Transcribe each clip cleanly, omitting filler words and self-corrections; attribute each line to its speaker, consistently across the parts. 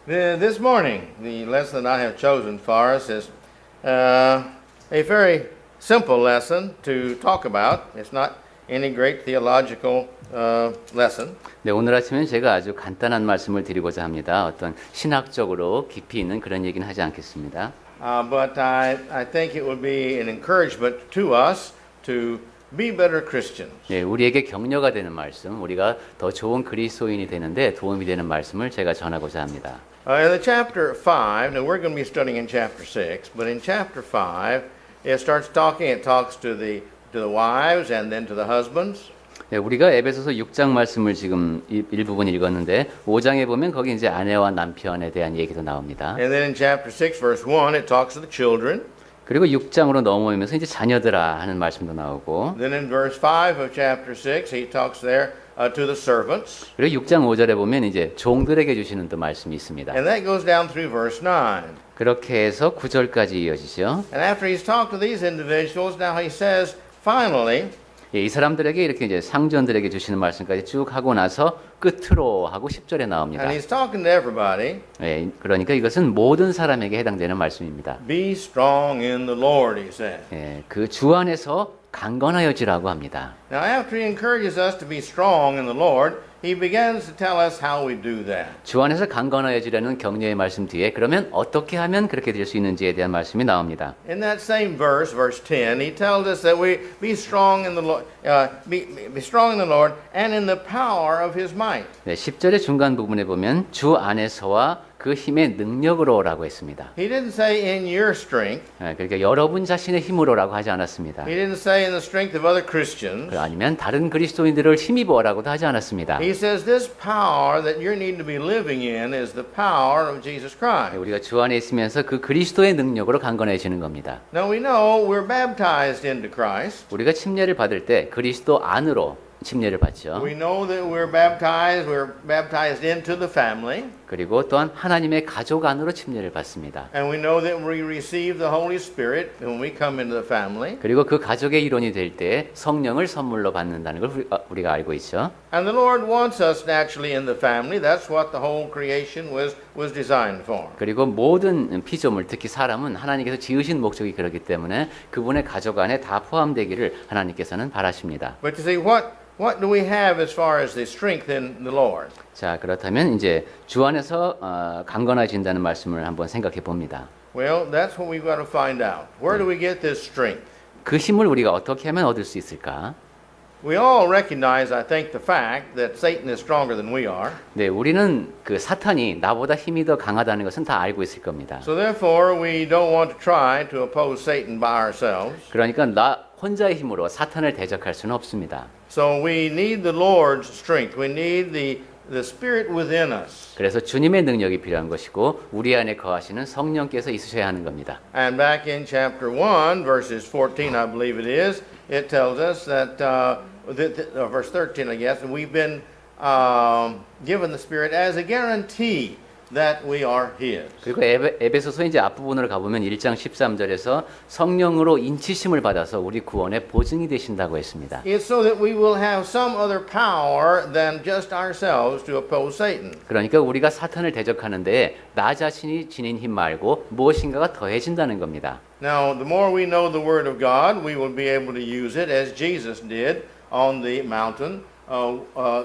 Speaker 1: This morning, the lesson I have chosen for us is a very simple lesson to talk about. It's not any great theological lesson.
Speaker 2: 네, 오늘 아침에는 제가 아주 간단한 말씀을 드리고자 합니다. 어떤 신학적으로 깊이 있는 그런 얘기는 하지 않겠습니다.
Speaker 1: But I think it would be an encouragement to us to be better Christians.
Speaker 2: 네, 우리에게 격려가 되는 말씀, 우리가 더 좋은 그리스도인이 되는데 도움이 되는 말씀을 제가 전하고자 합니다.
Speaker 1: In the chapter 5, now we're going to be studying in chapter 6, but in chapter 5, it talks to the wives and then to the husbands.
Speaker 2: 네, 우리가 에베소서 6장 말씀을 지금 일부분 읽었는데 5장에 보면 거기 이제 아내와 남편에 대한 얘기도 나옵니다.
Speaker 1: And then in chapter 6, verse 1, it talks to the children.
Speaker 2: 그리고 6장으로 넘어오면서 이제 자녀들아 하는 말씀도 나오고
Speaker 1: Then in verse 5 of chapter 6, he talks there to the servants.
Speaker 2: 그리고 6장 5절에 보면 이제 종들에게 주시는 또 말씀이 있습니다.
Speaker 1: And that goes down through verse 9.
Speaker 2: 그렇게 해서 9절까지 이어지죠.
Speaker 1: And after he's talked to these individuals, now he says, finally,
Speaker 2: 예, 이 사람들에게 이렇게 이제 상전들에게 주시는 말씀까지 쭉 하고 나서 끝으로 하고 10절에 나옵니다.
Speaker 1: and he's talking to everybody,
Speaker 2: 예, 그러니까 이것은 모든 사람에게 해당되는 말씀입니다.
Speaker 1: be strong in the Lord, he said.
Speaker 2: 예, 그 주 안에서 강건하여지라고 합니다.
Speaker 1: Now, after he encourages us to be strong in the Lord, he begins to tell us how we do that.
Speaker 2: 주 안에서 강건하여지라는 격려의 말씀 뒤에 그러면 어떻게 하면 그렇게 될 수 있는지에 대한 말씀이 나옵니다.
Speaker 1: In that same verse, verse 10, he tells us that we be strong in the Lord, be strong in the Lord and in the power of his might.
Speaker 2: 네, 10절의 중간 부분에 보면 주 안에서와 그 힘의 능력으로라고 했습니다.
Speaker 1: He didn't say in your strength.
Speaker 2: 예, 그러니까 여러분 자신의 힘으로라고 하지 않았습니다.
Speaker 1: He didn't say in the strength of other Christians.
Speaker 2: 아니면 다른 그리스도인들을 힘입어라고도 하지 않았습니다.
Speaker 1: He says this power that you need to be living in is the power of Jesus Christ.
Speaker 2: 우리가 주 안에 있으면서 그 그리스도의 능력으로 강건해지는 겁니다.
Speaker 1: Now we know we're baptized into Christ.
Speaker 2: 우리가 침례를 받을 때 그리스도 안으로 침례를 받죠.
Speaker 1: We know that we're baptized into the family.
Speaker 2: 그리고 또한 하나님의 가족 안으로 침례를 받습니다.
Speaker 1: And we know that we receive the Holy Spirit when we come into the family.
Speaker 2: 그리고 그 가족의 일원이 될 때 성령을 선물로 받는다는 걸 우리가 알고 있죠.
Speaker 1: And the Lord wants us naturally in the family. That's what the whole creation was designed for.
Speaker 2: 그리고 모든 피조물, 특히 사람은 하나님께서 지으신 목적이 그렇기 때문에 그분의 가족 안에 다 포함되기를 하나님께서는 바라십니다.
Speaker 1: But you see, what do we have as far as the strength in the Lord?
Speaker 2: 자, 그렇다면 이제 주 안에서 강건해진다는 말씀을 한번 생각해 봅니다.
Speaker 1: Well, that's what we've got to find out. Where do we get this strength?
Speaker 2: 그 힘을 우리가 어떻게 하면 얻을 수 있을까?
Speaker 1: We all recognize, I think, the fact that Satan is stronger than we are.
Speaker 2: 네, 우리는 그 사탄이 나보다 힘이 더 강하다는 것은 다 알고 있을 겁니다.
Speaker 1: So therefore, we don't want to try to oppose Satan by ourselves.
Speaker 2: 그러니까 나 혼자의 힘으로 사탄을 대적할 수는 없습니다.
Speaker 1: So we need the Lord's strength. We need the Spirit within us.
Speaker 2: 그래서 주님의 능력이 필요한 것이고 우리 안에 거하시는 성령께서 있으셔야 하는 겁니다.
Speaker 1: And back in chapter 1, verses 14, I believe it is, it tells us that, verse 13, I guess, we've been given the Spirit as a guarantee that we are His.
Speaker 2: 그리고 에베소서 이제 앞부분으로 가보면 1장 13절에서 성령으로 인치심을 받아서 우리 구원의 보증이 되신다고 했습니다.
Speaker 1: It's so that we will have some other power than just ourselves to oppose Satan.
Speaker 2: 그러니까 우리가 사탄을 대적하는데 나 자신이 지닌 힘 말고 무엇인가가 더해진다는 겁니다.
Speaker 1: Now, the more we know the Word of God, we will be able to use it as Jesus did on the mountain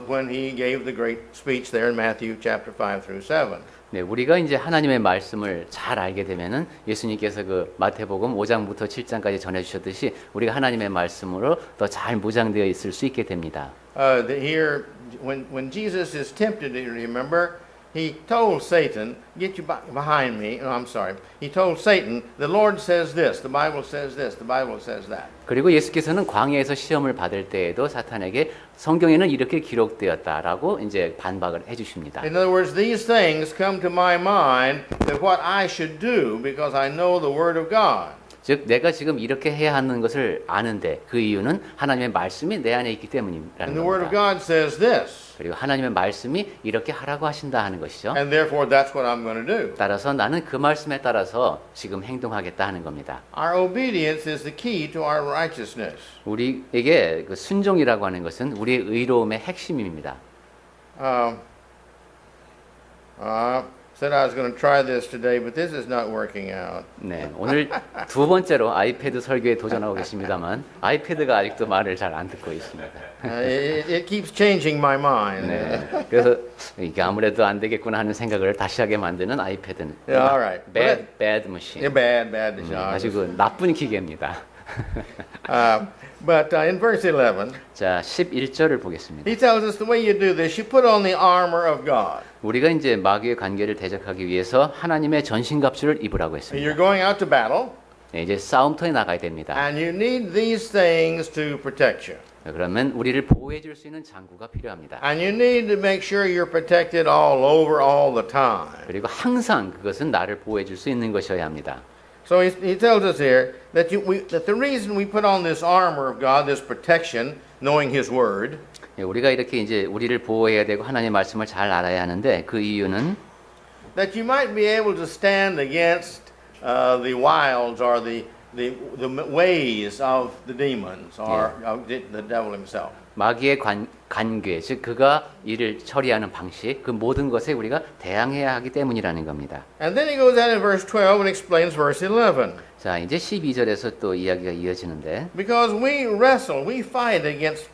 Speaker 1: when he gave the great speech there in Matthew chapter 5 through 7.
Speaker 2: 네, 우리가 이제 하나님의 말씀을 잘 알게 되면은 예수님께서 그 마태복음 5장부터 7장까지 전해 주셨듯이 우리가 하나님의 말씀으로 더 잘 무장되어 있을 수 있게 됩니다.
Speaker 1: Here, when Jesus is tempted, you remember, he told Satan, "Get you behind me." No, I'm sorry. He told Satan, "The Lord says this. The Bible says this. The Bible says that."
Speaker 2: 그리고 예수께서는 광야에서 시험을 받을 때에도 사탄에게 성경에는 이렇게 기록되었다라고 이제 반박을 해주십니다.
Speaker 1: In other words, these things come to my mind that what I should do because I know the Word of God.
Speaker 2: 즉 내가 지금 이렇게 해야 하는 것을 아는데 그 이유는 하나님의 말씀이 내 안에 있기
Speaker 1: And
Speaker 2: 때문이라는
Speaker 1: the Word of
Speaker 2: 겁니다.
Speaker 1: God says this.
Speaker 2: 그리고 하나님의 말씀이 이렇게 하라고 하신다 하는 것이죠.
Speaker 1: And therefore, that's what I'm going to do.
Speaker 2: 따라서 나는 그 말씀에 따라서 지금 행동하겠다 하는 겁니다.
Speaker 1: Our obedience is the key to our righteousness.
Speaker 2: 우리에게 그 순종이라고 하는 것은 우리의 의로움의 핵심입니다.
Speaker 1: Said I was going to try this today, but this is not working out.
Speaker 2: 네, 오늘 두 번째로 아이패드 설교에 도전하고 계십니다만 아이패드가 아직도 말을 잘 안 듣고 있습니다.
Speaker 1: It keeps changing my mind.
Speaker 2: 네, 그래서 이게 아무래도 안 되겠구나 하는 생각을 다시 하게 만드는 아이패드는
Speaker 1: Yeah, all right.
Speaker 2: bad machine.
Speaker 1: Yeah, bad.
Speaker 2: 아주 그 나쁜 기계입니다.
Speaker 1: But in verse 11,
Speaker 2: 자, 11절을 보겠습니다.
Speaker 1: he tells us the way you do this, you put on the armor of God.
Speaker 2: 우리가 이제 마귀의 관계를 대적하기 위해서 하나님의 전신갑주를 입으라고 했습니다.
Speaker 1: You're going out to battle,
Speaker 2: 네, 이제 싸움터에 나가야 됩니다.
Speaker 1: and you need these things to protect you.
Speaker 2: 그러면 우리를 보호해 줄 수 있는 장구가 필요합니다.
Speaker 1: And you need to make sure you're protected all over all the time.
Speaker 2: 그리고 항상 그것은 나를 보호해 줄 수 있는 것이어야 합니다.
Speaker 1: So he tells us here that that the reason we put on this armor of God, this protection, knowing His Word,
Speaker 2: 우리가 이렇게 이제 우리를 보호해야 되고 하나님의 말씀을 잘 알아야 하는데 그 이유는
Speaker 1: that you might be able to stand against the wiles or the ways of the demons or of the devil himself.
Speaker 2: 마귀의 관계, 즉 그가 일을 처리하는 방식, 그 모든 것에 우리가 대항해야 하기 때문이라는 겁니다.
Speaker 1: And then he goes on in verse 12 and explains verse 11.
Speaker 2: 자, 이제 12절에서 또 이야기가 이어지는데
Speaker 1: Because we wrestle, we fight against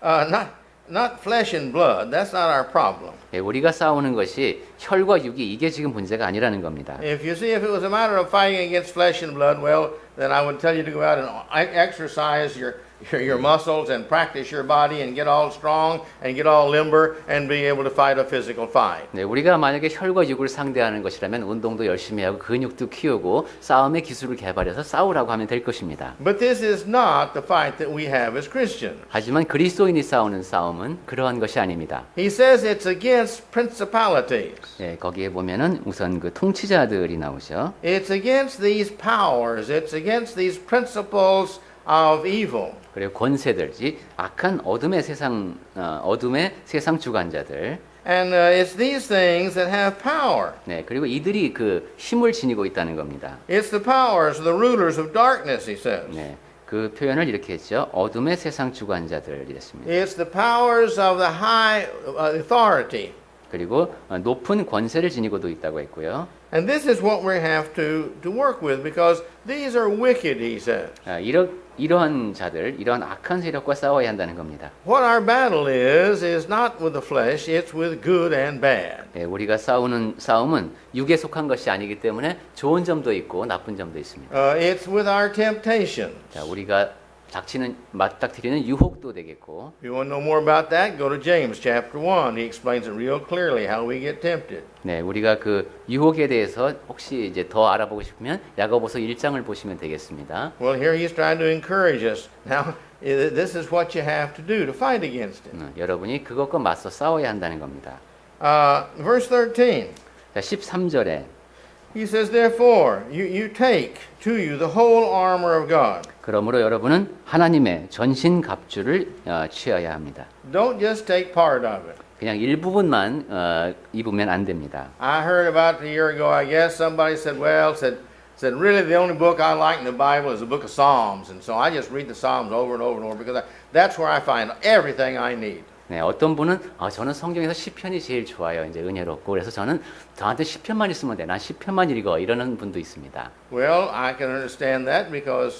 Speaker 1: not flesh and blood. That's not our problem.
Speaker 2: 우리가 싸우는 것이 혈과 육이 이게 지금 문제가 아니라는 겁니다.
Speaker 1: If it was a matter of fighting against flesh and blood, well, then I would tell you to go out and exercise your muscles and practice your body and get all strong and get all limber and be able to fight a physical fight.
Speaker 2: 네, 우리가 만약에 혈과 육을 상대하는 것이라면 운동도 열심히 하고 근육도 키우고 싸움의 기술을 개발해서 싸우라고 하면 될 것입니다.
Speaker 1: But this is not the fight that we have as Christians.
Speaker 2: 하지만 그리스도인이 싸우는 싸움은 그러한 것이 아닙니다.
Speaker 1: He says it's against principalities.
Speaker 2: 네, 거기에 보면은 우선 그 통치자들이 나오죠.
Speaker 1: It's against these powers. It's against these principles of evil.
Speaker 2: 그리고 권세들지 악한 어둠의 세상 주관자들.
Speaker 1: And it's these things that have power.
Speaker 2: 네, 그리고 이들이 그 힘을 지니고 있다는 겁니다.
Speaker 1: It's the powers, the rulers of darkness, he says.
Speaker 2: 네, 그 표현을 이렇게 했죠. 어둠의 세상 주관자들 이랬습니다.
Speaker 1: It's the powers of the high authority.
Speaker 2: 그리고 높은 권세를 지니고도 있다고 했고요.
Speaker 1: And this is what we have to work with because these are wicked, he says.
Speaker 2: 이러한 자들, 이러한 악한 세력과 싸워야 한다는 겁니다.
Speaker 1: What our battle is not with the flesh, it's with good and bad.
Speaker 2: 네, 우리가 싸우는 싸움은 육에 속한 것이 아니기 때문에 좋은 점도 있고 나쁜 점도 있습니다.
Speaker 1: It's with our temptations.
Speaker 2: 자, 우리가 맞닥뜨리는 유혹도 되겠고.
Speaker 1: If you want to know more about that, go to James chapter 1. He explains it real clearly how we get tempted.
Speaker 2: 네, 우리가 그 유혹에 대해서 혹시 이제 더 알아보고 싶으면 야고보서 1장을 보시면 되겠습니다.
Speaker 1: Well, here he's trying to encourage us. Now, this is what you have to do to fight against it.
Speaker 2: 여러분이 그것과 맞서 싸워야 한다는 겁니다.
Speaker 1: Verse 13.
Speaker 2: 자, 13절에
Speaker 1: He says, therefore, you take to you the whole armor of God.
Speaker 2: 그러므로 여러분은 하나님의 전신 갑주를 취해야 합니다.
Speaker 1: Don't just take part of it.
Speaker 2: 그냥 일부분만 입으면 안 됩니다.
Speaker 1: I heard about a year ago, I guess, somebody said really the only book I like in the Bible is the book of Psalms. And so I just read the Psalms over and over and over because that's where I find everything I need.
Speaker 2: 네, 어떤 분은 저는 성경에서 시편이 제일 좋아요. 이제 은혜롭고 그래서 저한테 시편만 있으면 돼. 난 시편만 읽어. 이러는 분도 있습니다.
Speaker 1: Well, I can understand that because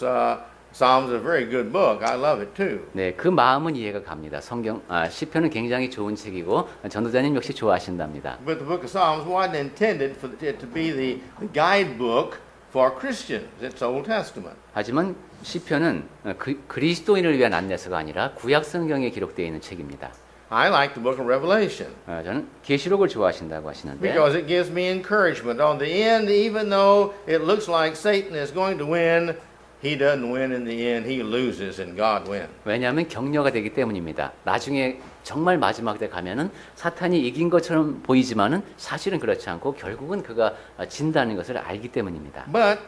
Speaker 1: Psalms is a very good book. I love it too.
Speaker 2: 네, 그 마음은 이해가 갑니다. 시편은 굉장히 좋은 책이고 전도자님 역시 좋아하신답니다.
Speaker 1: But the book of Psalms wasn't intended for it to be the guidebook for Christians. It's Old Testament.
Speaker 2: 하지만 시편은 그리스도인을 위한 안내서가 아니라 구약 성경에 기록되어 있는 책입니다.
Speaker 1: I like the book of Revelation.
Speaker 2: 저는 계시록을 좋아하신다고 하시는데
Speaker 1: Because it gives me encouragement. On the end, even though it looks like Satan is going to win, he doesn't win in the end. He loses and God wins.
Speaker 2: 왜냐하면 격려가 되기 때문입니다. 나중에 정말 마지막 때 가면은 사탄이 이긴 것처럼 보이지만은 사실은 그렇지 않고 결국은 그가 진다는 것을 알기 때문입니다.
Speaker 1: But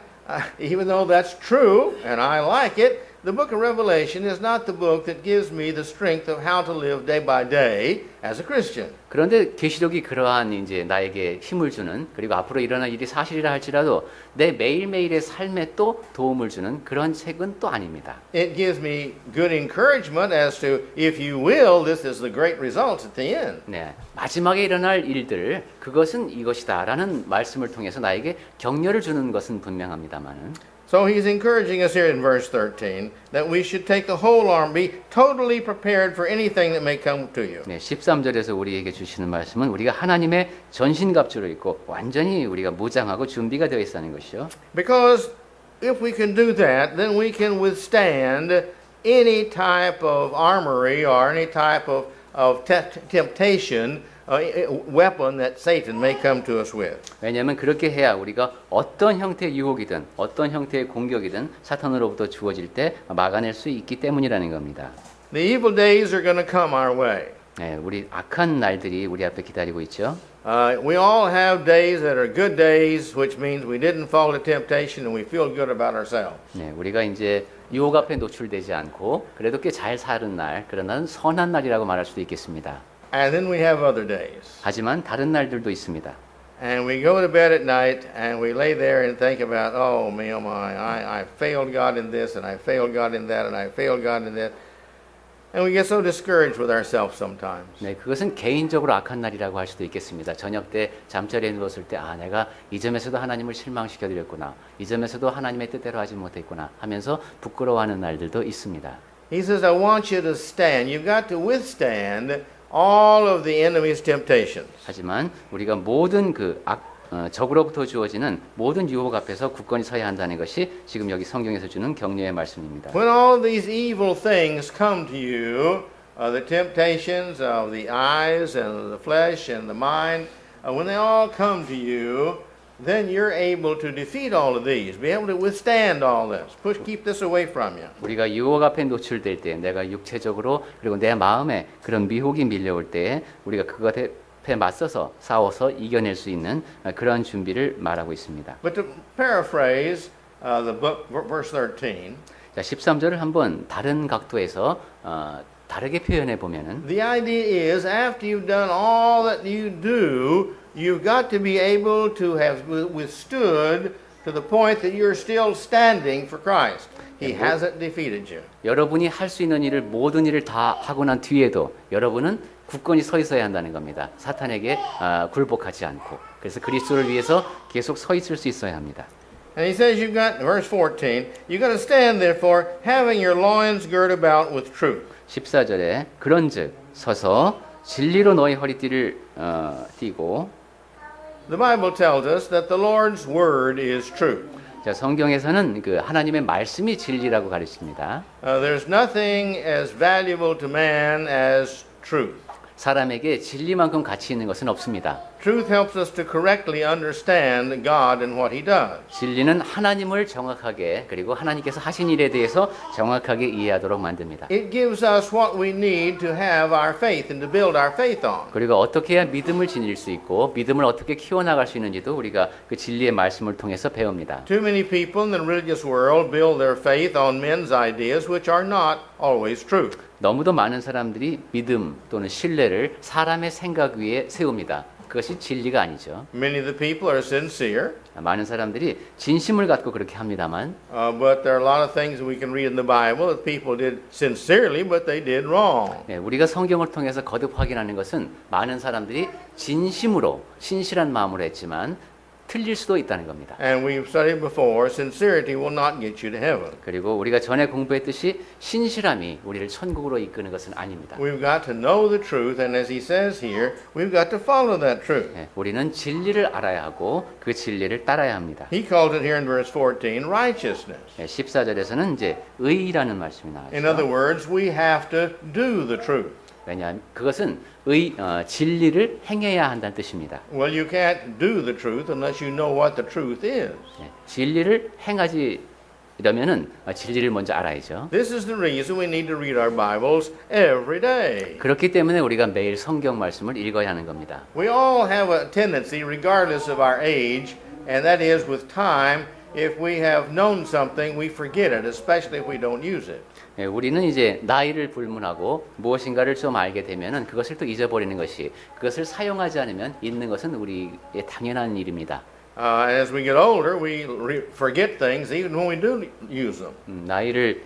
Speaker 1: even though that's true, and I like it, the book of Revelation is not the book that gives me the strength of how to live day by day as a Christian.
Speaker 2: 그런데 계시록이 그러한 이제 나에게 힘을 주는 그리고 앞으로 일어날 일이 사실이라 할지라도 내 매일매일의 삶에 또 도움을 주는 그런 책은 또 아닙니다.
Speaker 1: It gives me good encouragement as to, if you will, this is the great results at the end.
Speaker 2: 네, 마지막에 일어날 일들 그것은 이것이다라는 말씀을 통해서 나에게 격려를 주는 것은 분명합니다만은
Speaker 1: So he's encouraging us here in verse 13 that we should take the whole arm, be totally prepared for anything that may come to you.
Speaker 2: 네, 13절에서 우리에게 주시는 말씀은 우리가 하나님의 전신갑주를 입고 완전히 우리가 무장하고 준비가 되어 있다는 것이요.
Speaker 1: Because if we can do that, then we can withstand any type of armory or any type of temptation, weapon that Satan may come to us with.
Speaker 2: 왜냐하면 그렇게 해야 우리가 어떤 형태의 유혹이든 어떤 형태의 공격이든 사탄으로부터 주어질 때 막아낼 수 있기 때문이라는 겁니다.
Speaker 1: The evil days are going to come our way.
Speaker 2: 네, 우리 악한 날들이 우리 앞에 기다리고 있죠.
Speaker 1: We all have days that are good days, which means we didn't fall to temptation and we feel good about ourselves.
Speaker 2: 네, 우리가 이제 유혹 앞에 노출되지 않고 그래도 꽤 잘 사는 날, 그런 날은 선한 날이라고 말할 수도 있겠습니다.
Speaker 1: And then we have other days.
Speaker 2: 하지만 다른 날들도 있습니다.
Speaker 1: And we go to bed at night and we lay there and think about, oh me, oh my, I failed God in this and I failed God in that and I failed God in that. And we get so discouraged with ourselves sometimes.
Speaker 2: 네, 그것은 개인적으로 악한 날이라고 할 수도 있겠습니다. 저녁 때 잠자리에 누웠을 때, 아, 내가 이 점에서도 하나님을 실망시켜 드렸구나. 이 점에서도 하나님의 뜻대로 하지 못했구나 하면서 부끄러워하는 날들도 있습니다.
Speaker 1: He says, I want you to stand. You've got to withstand all of the enemy's temptations.
Speaker 2: 하지만 우리가 모든 적으로부터 주어지는 모든 유혹 앞에서 굳건히 서야 한다는 것이 지금 여기 성경에서 주는 격려의 말씀입니다.
Speaker 1: When all of these evil things come to you, the temptations of the eyes and the flesh and the mind, when they all come to you, then you're able to defeat all of these, be able to withstand all this, keep this away from you.
Speaker 2: 우리가 유혹 앞에 노출될 때, 내가 육체적으로 그리고 내 마음에 그런 미혹이 밀려올 때, 우리가 그것에 맞서서 싸워서 이겨낼 수 있는 그런 준비를 말하고 있습니다.
Speaker 1: But to paraphrase the book, verse 13,
Speaker 2: 자, 13절을 한번 다른 각도에서 다르게 표현해 보면은
Speaker 1: the idea is after you've done all that you do, you've got to be able to have withstood to the point that you're still standing for Christ. He hasn't defeated you.
Speaker 2: 여러분이 할 수 있는 일을 모든 일을 다 하고 난 뒤에도 여러분은 굳건히 서 있어야 한다는 겁니다. 사탄에게 굴복하지 않고. 그래서 그리스도를 위해서 계속 서 있을 수 있어야 합니다.
Speaker 1: And he says you've got, verse 14, you've got to stand therefore, having your loins girt about with truth.
Speaker 2: 14절에 그런즉 서서 진리로 너희 허리띠를 띠고.
Speaker 1: The Bible tells us that the Lord's word is truth.
Speaker 2: 자, 성경에서는 그 하나님의 말씀이 진리라고 가르칩니다.
Speaker 1: There's nothing as valuable to man as truth.
Speaker 2: 사람에게 진리만큼 가치 있는 것은 없습니다.
Speaker 1: Truth helps us to correctly understand God and what He does.
Speaker 2: 진리는 하나님을 정확하게 그리고 하나님께서 하신 일에 대해서 정확하게 이해하도록 만듭니다.
Speaker 1: It gives us what we need to have our faith and to build our faith on.
Speaker 2: 그리고 어떻게 해야 믿음을 지닐 수 있고 믿음을 어떻게 키워나갈 수 있는지도 우리가 그 진리의 말씀을 통해서 배웁니다.
Speaker 1: Too many people in the religious world build their faith on men's ideas which are not always true.
Speaker 2: 너무도 많은 사람들이 믿음 또는 신뢰를 사람의 생각 위에 세웁니다. 그것이 진리가 아니죠.
Speaker 1: Many of the people are sincere,
Speaker 2: 많은 사람들이 진심을 갖고 그렇게 합니다만
Speaker 1: but there are a lot of things that we can read in the Bible that people did sincerely, but they did wrong.
Speaker 2: 네, 우리가 성경을 통해서 거듭 확인하는 것은 많은 사람들이 진심으로 신실한 마음으로 했지만 틀릴 수도 있다는 겁니다.
Speaker 1: And we've studied before, sincerity will not get you to heaven.
Speaker 2: 그리고 우리가 전에 공부했듯이 신실함이 우리를 천국으로 이끄는 것은 아닙니다.
Speaker 1: We've got to know the truth, and as he says here, we've got to follow that truth.
Speaker 2: 네, 우리는 진리를 알아야 하고 그 진리를 따라야 합니다.
Speaker 1: He calls it here in verse 14 righteousness.
Speaker 2: 네, 14절에서는 이제 의라는 말씀이
Speaker 1: In other
Speaker 2: 나왔죠.
Speaker 1: words, we have to do the truth.
Speaker 2: 왜냐하면 그것은 진리를 행해야 한다는 뜻입니다.
Speaker 1: Well, you can't do the truth unless you know what the truth is.
Speaker 2: 네, 진리를 행하지 이러면은 진리를 먼저 알아야죠.
Speaker 1: This is the reason we need to read our Bibles every day.
Speaker 2: 그렇기 때문에 우리가 매일 성경 말씀을 읽어야 하는 겁니다.
Speaker 1: We all have a tendency, regardless of our age, and that is with time, if we have known something, we forget it, especially if we don't use it.
Speaker 2: 예, 우리는 이제 나이를 불문하고 무엇인가를 좀 알게 되면은 그것을 또 잊어버리는 것이 그것을 사용하지 않으면 잊는 것은 우리의 당연한 일입니다.
Speaker 1: And as we get older, we forget things even when we do use them.
Speaker 2: 나이를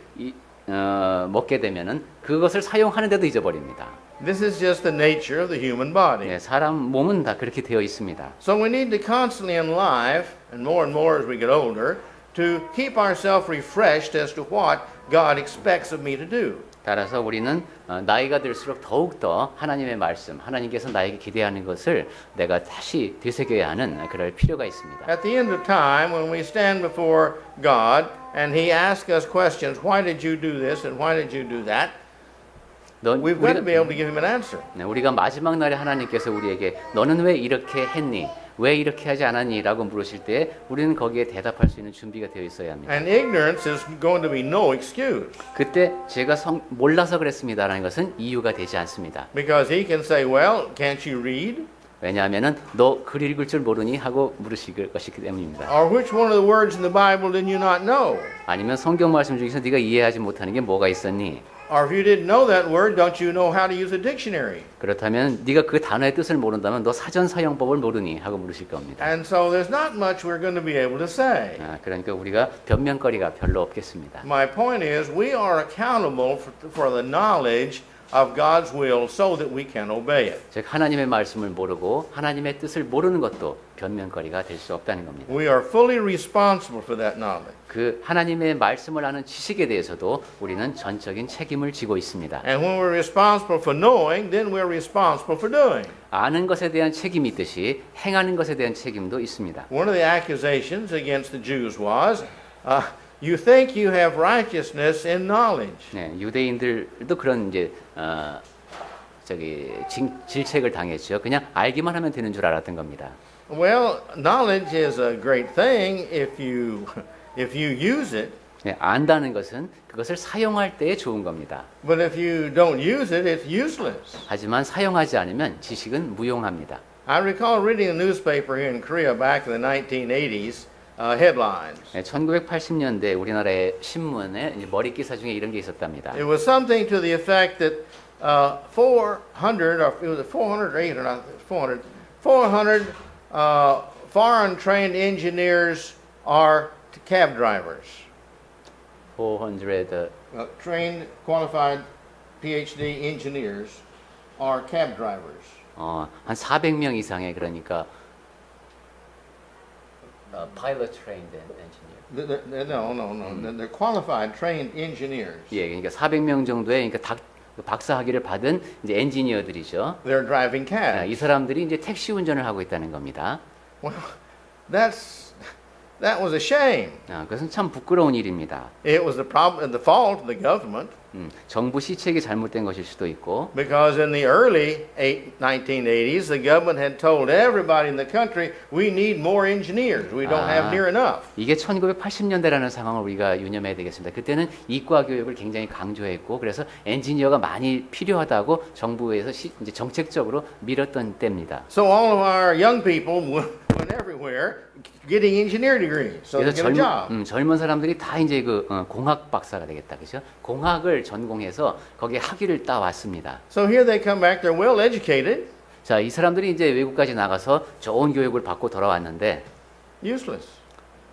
Speaker 2: 먹게 되면은 그것을 사용하는데도 잊어버립니다.
Speaker 1: This is just the nature of the human body.
Speaker 2: 예, 사람 몸은 다 그렇게 되어 있습니다.
Speaker 1: So we need to constantly in life, and more as we get older, to keep ourselves refreshed as to what God expects of me to do.
Speaker 2: 따라서 우리는 나이가 들수록 더욱더 하나님의 말씀, 하나님께서 나에게 기대하는 것을 내가 다시 되새겨야 하는 그럴 필요가 있습니다.
Speaker 1: At the end of time, when we stand before God and He asks us questions, why did you do this and why did you do that? We've got to be able to give Him an answer.
Speaker 2: 우리가 마지막 날에 하나님께서 우리에게 너는 왜 이렇게 했니? 왜 이렇게 하지 않았니? 라고 물으실 때 우리는 거기에 대답할 수 있는 준비가 되어 있어야 합니다.
Speaker 1: And ignorance is going to be no excuse.
Speaker 2: 그때 제가 몰라서 그랬습니다라는 것은 이유가 되지 않습니다.
Speaker 1: Because He can say, well, can't you read?
Speaker 2: 왜냐하면은 너 글 읽을 줄 모르니 하고 물으실 것이기 때문입니다.
Speaker 1: Or which one of the words in the Bible did you not know?
Speaker 2: 아니면 성경 말씀 중에서 네가 이해하지 못하는 게 뭐가 있었니?
Speaker 1: Or if you didn't know that word, don't you know how to use a dictionary?
Speaker 2: 그렇다면 네가 그 단어의 뜻을 모른다면 너 사전 사용법을 모르니 하고 물으실 겁니다.
Speaker 1: And so there's not much we're going to be able to say.
Speaker 2: 그러니까 우리가 변명거리가 별로 없겠습니다.
Speaker 1: My point is, we are accountable for the knowledge of God's will so that we can obey it.
Speaker 2: 즉 하나님의 말씀을 모르고 하나님의 뜻을 모르는 것도 변명거리가 될 수 없다는 겁니다.
Speaker 1: We are fully responsible for that knowledge.
Speaker 2: 그 하나님의 말씀을 아는 지식에 대해서도 우리는 전적인 책임을 지고 있습니다.
Speaker 1: And when we're responsible for knowing, then we're responsible for doing.
Speaker 2: 아는 것에 대한 책임이 있듯이 행하는 것에 대한 책임도 있습니다.
Speaker 1: One of the accusations against the Jews was, you think you have righteousness in knowledge.
Speaker 2: 네, 유대인들도 그런 이제 질책을 당했죠. 그냥 알기만 하면 되는 줄 알았던 겁니다.
Speaker 1: Well, knowledge is a great thing if you use it.
Speaker 2: 네, 안다는 것은 그것을 사용할 때에 좋은 겁니다.
Speaker 1: But if you don't use it, it's useless.
Speaker 2: 하지만 사용하지 않으면 지식은 무용합니다.
Speaker 1: I recall reading a newspaper here in Korea back in the 1980s, headlines.
Speaker 2: 네, 1980년대 우리나라의 신문에 이제 머리 기사 중에 이런 게 있었답니다.
Speaker 1: It was something to the effect that 400, or it was 400 or 800, not 400, 400 foreign trained engineers are cab drivers.
Speaker 2: 400
Speaker 1: Trained, qualified PhD engineers are cab drivers.
Speaker 2: 한 400명 이상의 그러니까 pilot trained engineer.
Speaker 1: No. They're qualified, trained engineers.
Speaker 2: 예, 그러니까 400명 정도의 그러니까 박사 학위를 받은 이제 엔지니어들이죠.
Speaker 1: They're driving cabs.
Speaker 2: 이 사람들이 이제 택시 운전을 하고 있다는 겁니다.
Speaker 1: Well, that was a shame.
Speaker 2: 그것은 참 부끄러운 일입니다.
Speaker 1: It was the fault of the government.
Speaker 2: 정부 시책이 잘못된 것일 수도 있고,
Speaker 1: Because in the early 1980s, the government had told everybody in the country, we need more engineers. We don't have near enough.
Speaker 2: 이게 1980년대라는 상황을 우리가 유념해야 되겠습니다. 그때는 이과 교육을 굉장히 강조했고, 그래서 엔지니어가 많이 필요하다고 정부에서 이제 정책적으로 밀었던 때입니다.
Speaker 1: So all of our young people went everywhere getting engineer degrees so they
Speaker 2: 그래서
Speaker 1: get a job.
Speaker 2: 젊은 사람들이 다 이제 그 공학 박사가 되겠다, 그죠? 공학을 전공해서 거기에 학위를 따왔습니다.
Speaker 1: So here they come back. They're well educated.
Speaker 2: 자, 이 사람들이 이제 외국까지 나가서 좋은 교육을 받고 돌아왔는데
Speaker 1: Useless.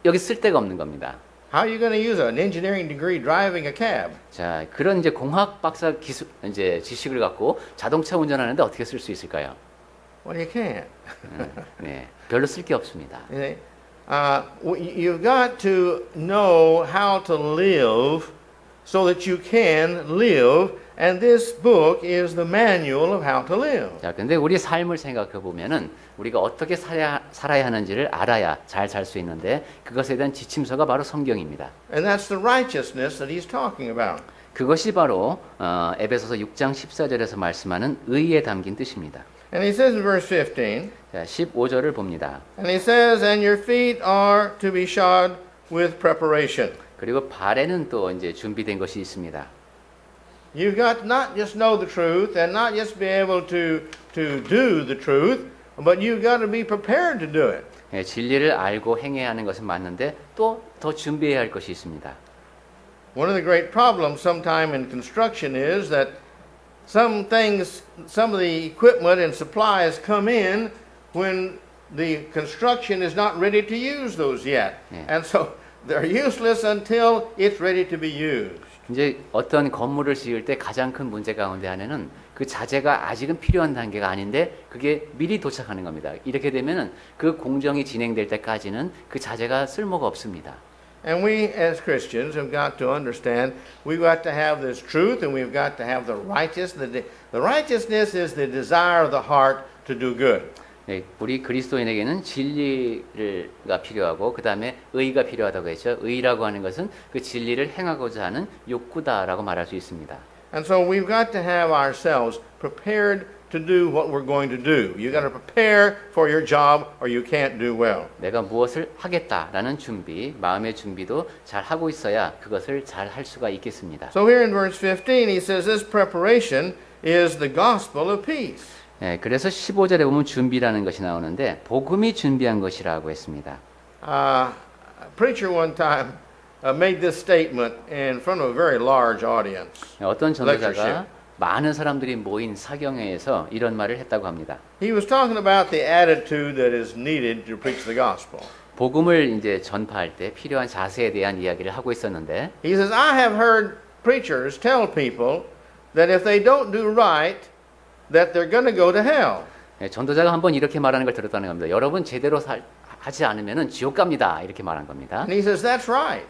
Speaker 2: 여기 쓸 데가 없는 겁니다.
Speaker 1: How are you going to use an engineering degree driving a cab?
Speaker 2: 자, 그런 이제 공학 박사 기술 이제 지식을 갖고 자동차 운전하는데 어떻게 쓸 수 있을까요?
Speaker 1: Well, you can't.
Speaker 2: 네, 별로 쓸 게 없습니다.
Speaker 1: You've got to know how to live so that you can live, and this book is the manual of how to live.
Speaker 2: 자, 근데 우리 삶을 생각해 보면은 우리가 어떻게 살아야 하는지를 알아야 잘 살 수 있는데 그것에 대한 지침서가 바로 성경입니다.
Speaker 1: And that's the righteousness that he's talking about.
Speaker 2: 그것이 바로 에베소서 6장 14절에서 말씀하는 의에 담긴 뜻입니다.
Speaker 1: And he says in verse 15,
Speaker 2: 자, 15절을 봅니다.
Speaker 1: and he says, and your feet are to be shod with preparation.
Speaker 2: 그리고 발에는 또 이제 준비된 것이 있습니다.
Speaker 1: You've got to not just know the truth and not just be able to do the truth, but you've got to be prepared to do it.
Speaker 2: 예, 진리를 알고 행해야 하는 것은 맞는데 또 더 준비해야 할 것이 있습니다.
Speaker 1: One of the great problems sometime in construction is that some things, some of the equipment and supplies come in when the construction is not ready to use those yet.
Speaker 2: Yeah.
Speaker 1: And so they're useless until it's ready to be used.
Speaker 2: 이제 어떤 건물을 지을 때 가장 큰 문제 가운데 하나는 그 자재가 아직은 필요한 단계가 아닌데 그게 미리 도착하는 겁니다. 이렇게 되면은 그 공정이 진행될 때까지는 그 자재가 쓸모가 없습니다.
Speaker 1: And we as Christians have got to understand we've got to have this truth and we've got to have the righteousness. The righteousness is the desire of the heart to do good.
Speaker 2: 네, 우리 그리스도인에게는 진리가 필요하고 그 다음에 의가 필요하다고 했죠. 의라고 하는 것은 그 진리를 행하고자 하는 욕구다라고 말할 수 있습니다.
Speaker 1: And so we've got to have ourselves prepared to do what we're going to do. You've got to prepare for your job or you can't do well.
Speaker 2: 내가 무엇을 하겠다라는 준비, 마음의 준비도 잘 하고 있어야 그것을 잘 할 수가 있겠습니다.
Speaker 1: So here in verse 15 he says this preparation is the gospel of peace.
Speaker 2: 네, 그래서 15절에 보면 준비라는 것이 나오는데 복음이 준비한 것이라고 했습니다.
Speaker 1: A preacher one time made this statement in front of a very large audience.
Speaker 2: 어떤 전도자가
Speaker 1: Lectureship.
Speaker 2: 많은 사람들이 모인 사경회에서 이런 말을 했다고 합니다.
Speaker 1: He was talking about the attitude that is needed to preach the gospel.
Speaker 2: 복음을 이제 전파할 때 필요한 자세에 대한 이야기를 하고 있었는데
Speaker 1: He says, I have heard preachers tell people that if they don't do right, that they're going to go to hell.
Speaker 2: 전도자가 한번 이렇게 말하는 걸 들었다는 겁니다. 여러분 제대로 하지 않으면은 지옥 갑니다. 이렇게 말한 겁니다.
Speaker 1: And he says, that's right.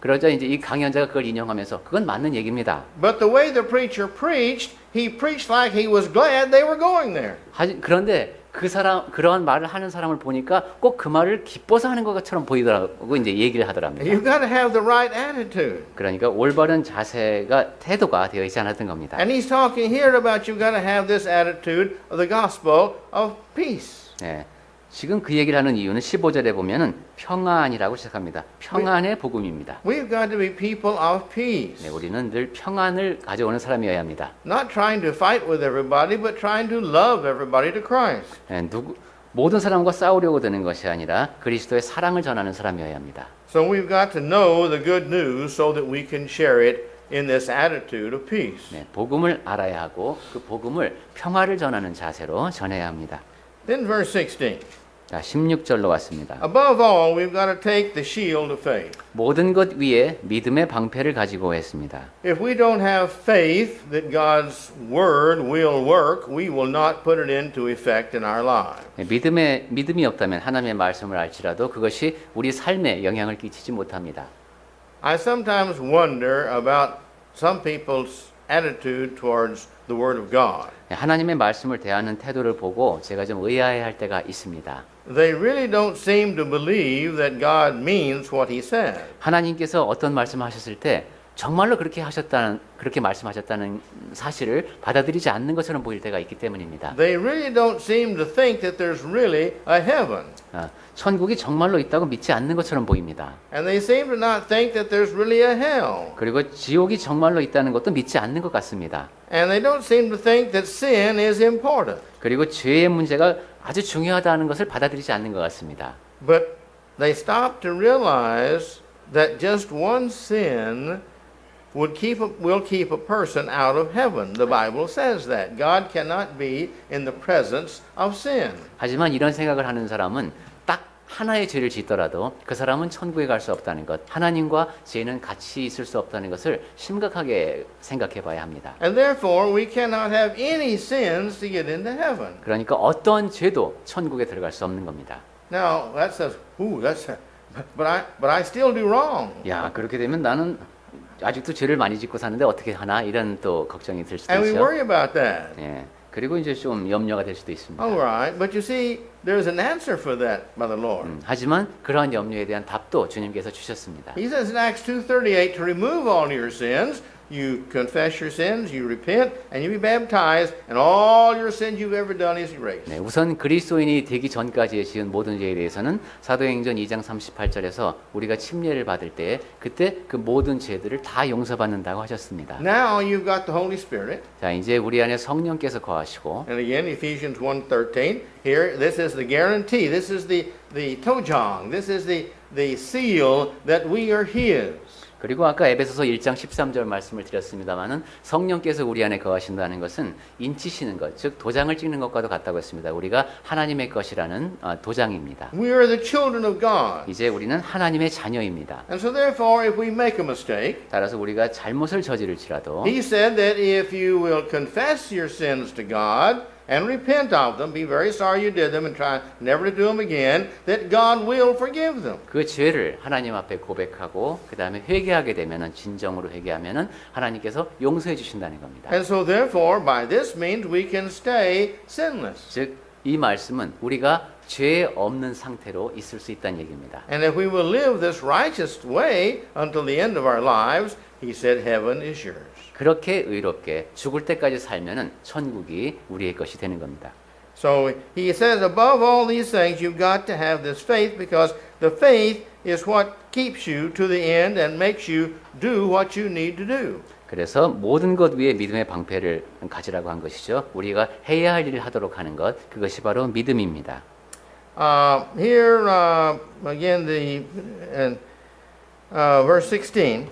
Speaker 2: 그러자 이제 이 강연자가 그걸 인용하면서 그건 맞는 얘기입니다.
Speaker 1: But the way the preacher preached, he preached like he was glad they were going there.
Speaker 2: 그런데 그 사람 그러한 말을 하는 사람을 보니까 꼭 그 말을 기뻐서 하는 것처럼 보이더라고 이제 얘기를 하더랍니다.
Speaker 1: You've got to have the right attitude.
Speaker 2: 그러니까 올바른 자세가 태도가 되어 있지 않았던 겁니다.
Speaker 1: And he's talking here about you've got to have this attitude of the gospel of peace.
Speaker 2: 네. 지금 그 얘기를 하는 이유는 15절에 보면은 평안이라고 시작합니다. 평안의 복음입니다.
Speaker 1: We've got to be people of peace.
Speaker 2: 네, 우리는 늘 평안을 가져오는 사람이어야 합니다.
Speaker 1: Not trying to fight with everybody, but trying to love everybody to Christ.
Speaker 2: 네, 모든 사람과 싸우려고 드는 것이 아니라 그리스도의 사랑을 전하는 사람이어야 합니다.
Speaker 1: So we've got to know the good news so that we can share it in this attitude of peace.
Speaker 2: 네, 복음을 알아야 하고 그 복음을 평화를 전하는 자세로 전해야 합니다.
Speaker 1: Then verse 16.
Speaker 2: 자, 16절로 왔습니다.
Speaker 1: Above all, we've got to take the shield of faith.
Speaker 2: 모든 것 위에 믿음의 방패를 가지고 했습니다.
Speaker 1: If we don't have faith that God's word will work, we will not put it into effect in our lives.
Speaker 2: 네, 믿음이 없다면 하나님의 말씀을 알지라도 그것이 우리 삶에 영향을 끼치지 못합니다.
Speaker 1: I sometimes wonder about some people's attitude towards the word of God.
Speaker 2: 하나님의 말씀을 대하는 태도를 보고 제가 좀 의아해할 때가 있습니다.
Speaker 1: They really don't seem to believe that God means what he says.
Speaker 2: 하나님께서 어떤 말씀하셨을 때 정말로 그렇게 말씀하셨다는 사실을 받아들이지 않는 것처럼 보일 때가 있기 때문입니다.
Speaker 1: They really don't seem to think that there's really a heaven.
Speaker 2: 천국이 정말로 있다고 믿지 않는 것처럼 보입니다.
Speaker 1: And they seem to not think that there's really a hell.
Speaker 2: 그리고 지옥이 정말로 있다는 것도 믿지 않는 것 같습니다.
Speaker 1: And they don't seem to think that sin is important.
Speaker 2: 그리고 죄의 문제가 아주 중요하다는 것을 받아들이지 않는 것 같습니다.
Speaker 1: But they stop to realize that just one sin will keep a person out of heaven. The Bible says that. God cannot be in the presence of sin.
Speaker 2: 하지만 이런 생각을 하는 사람은 딱 하나의 죄를 짓더라도 그 사람은 천국에 갈 수 없다는 것, 하나님과 죄는 같이 있을 수 없다는 것을 심각하게 생각해 봐야 합니다.
Speaker 1: And therefore we cannot have any sins to get into heaven.
Speaker 2: 그러니까 어떤 죄도 천국에 들어갈 수 없는 겁니다.
Speaker 1: Now that says, but I still do wrong.
Speaker 2: 야, 그렇게 되면 나는 아직도 죄를 많이 짓고 사는데 어떻게 하나 이런 또 걱정이 들 수도
Speaker 1: And we
Speaker 2: 있죠.
Speaker 1: worry about that.
Speaker 2: 예. 그리고 이제 좀 염려가 될 수도 있습니다.
Speaker 1: All right, but you see, there's an answer for that by the Lord.
Speaker 2: 하지만 그러한 염려에 대한 답도 주님께서 주셨습니다.
Speaker 1: He says in Acts 2:38 to remove all your sins, you confess your sins, you repent, and you be baptized, and all your sins you've ever done is erased.
Speaker 2: 네, 우선 그리스도인이 되기 전까지에 지은 모든 죄에 대해서는 사도행전 2장 38절에서 우리가 침례를 받을 때 그때 그 모든 죄들을 다 용서받는다고 하셨습니다.
Speaker 1: Now you've got the Holy Spirit.
Speaker 2: 자, 이제 우리 안에 성령께서 거하시고
Speaker 1: And again, Ephesians 1:13. Here, this is the guarantee. This is the tojong. This is the seal that we are His.
Speaker 2: 그리고 아까 에베소서 1장 13절 말씀을 드렸습니다마는 성령께서 우리 안에 거하신다는 것은 인치시는 것, 즉 도장을 찍는 것과도 같다고 했습니다. 우리가 하나님의 것이라는 도장입니다.
Speaker 1: We are the children of God.
Speaker 2: 이제 우리는 하나님의 자녀입니다.
Speaker 1: And so therefore, if we make a mistake,
Speaker 2: 따라서 우리가 잘못을 저지를지라도
Speaker 1: He said that if you will confess your sins to God and repent of them, be very sorry you did them and try never to do them again, that God will forgive them.
Speaker 2: 그 죄를 하나님 앞에 고백하고 그 다음에 회개하게 되면은 진정으로 회개하면은 하나님께서 용서해 주신다는 겁니다.
Speaker 1: And so therefore, by this means, we can stay sinless.
Speaker 2: 즉 이 말씀은 우리가 죄 없는 상태로 있을 수 있다는 얘기입니다.
Speaker 1: And if we will live this righteous way until the end of our lives, He said, heaven is yours.
Speaker 2: 그렇게 의롭게 죽을 때까지 살면은 천국이 우리의 것이 되는 겁니다.
Speaker 1: So he says, above all these things, you've got to have this faith, because the faith is what keeps you to the end and makes you do what you need to do.
Speaker 2: 그래서 모든 것 위에 믿음의 방패를 가지라고 한 것이죠. 우리가 해야 할 일을 하도록 하는 것, 그것이 바로 믿음입니다.
Speaker 1: Here again, verse 16.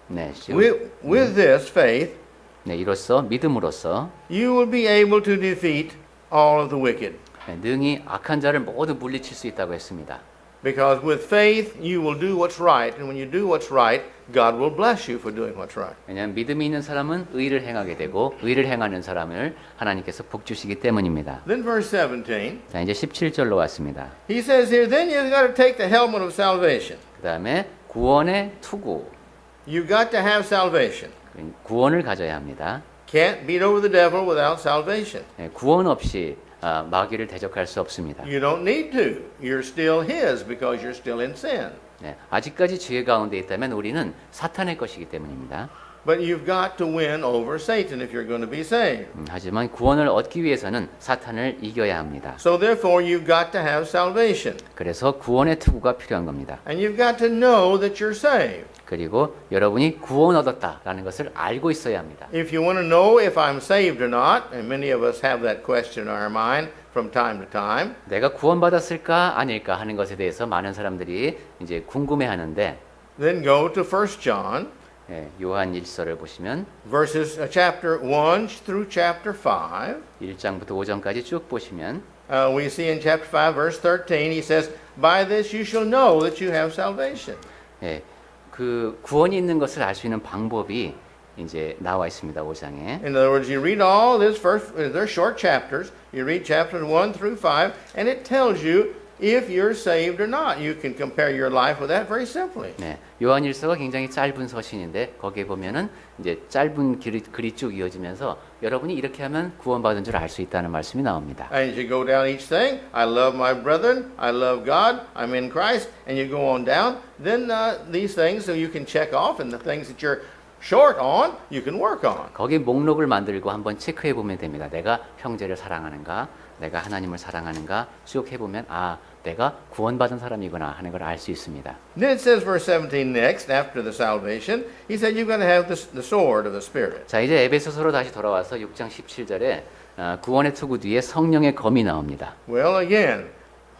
Speaker 2: 네, 지금,
Speaker 1: With this faith,
Speaker 2: 네, 이로써 믿음으로써
Speaker 1: you will be able to defeat all of the wicked.
Speaker 2: 네, 능히 악한 자를 모두 물리칠 수 있다고 했습니다.
Speaker 1: Because with faith, you will do what's right. And when you do what's right, God will bless you for doing what's right.
Speaker 2: 왜냐하면 믿음이 있는 사람은 의를 행하게 되고 의를 행하는 사람을 하나님께서 복 주시기 때문입니다.
Speaker 1: Then verse 17,
Speaker 2: 자, 이제 17절로 왔습니다.
Speaker 1: he says here, then you've got to take the helmet of salvation.
Speaker 2: 그 다음에 구원의 투구,
Speaker 1: You've got to have salvation.
Speaker 2: 구원을 가져야 합니다.
Speaker 1: Can't beat over the devil without salvation.
Speaker 2: 네, 구원 없이 마귀를 대적할 수 없습니다.
Speaker 1: You don't need to. You're still his because you're still in sin.
Speaker 2: 네, 아직까지 죄 가운데 있다면 우리는 사탄의 것이기 때문입니다.
Speaker 1: But you've got to win over Satan if you're going to be saved.
Speaker 2: 하지만 구원을 얻기 위해서는 사탄을 이겨야 합니다.
Speaker 1: So therefore, you've got to have salvation.
Speaker 2: 그래서 구원의 투구가 필요한 겁니다.
Speaker 1: And you've got to know that you're saved.
Speaker 2: 그리고 여러분이 구원 얻었다라는 것을 알고 있어야 합니다.
Speaker 1: If you want to know if I'm saved or not, and many of us have that question in our mind from time to time,
Speaker 2: 내가 구원받았을까 아닐까 하는 것에 대해서 많은 사람들이 이제 궁금해하는데
Speaker 1: then go to 1 John,
Speaker 2: 예, 요한 1서를 보시면
Speaker 1: chapter 1 through chapter 5.
Speaker 2: 1장부터 5장까지 쭉 보시면
Speaker 1: We see in chapter 5, verse 13, he says, by this you shall know that you have salvation.
Speaker 2: 예, 그 구원이 있는 것을 알 수 있는 방법이 이제 나와 있습니다. 5장에.
Speaker 1: In other words, you read all this first, they're short chapters. You read chapters 1 through 5, and it tells you if you're saved or not. You can compare your life with that very simply.
Speaker 2: 네, 요한 1서가 굉장히 짧은 서신인데 거기에 보면은 이제 짧은 글이 쭉 이어지면서 여러분이 이렇게 하면 구원받은 줄 알 수 있다는 말씀이 나옵니다.
Speaker 1: And as you go down each thing, I love my brethren, I love God, I'm in Christ, and you go on down, then these things so you can check off, and the things that you're short on, you can work on.
Speaker 2: 거기 목록을 만들고 한번 체크해 보면 됩니다. 내가 형제를 사랑하는가, 내가 하나님을 사랑하는가 쭉 해보면 아, 내가 구원받은 사람이구나 하는 걸 알 수 있습니다.
Speaker 1: Then it says verse 17 next, after the salvation, he said you've got to have the sword of the Spirit.
Speaker 2: 자, 이제 에베소서로 다시 돌아와서 6장 17절에 구원의 투구 뒤에 성령의 검이 나옵니다.
Speaker 1: Well, again,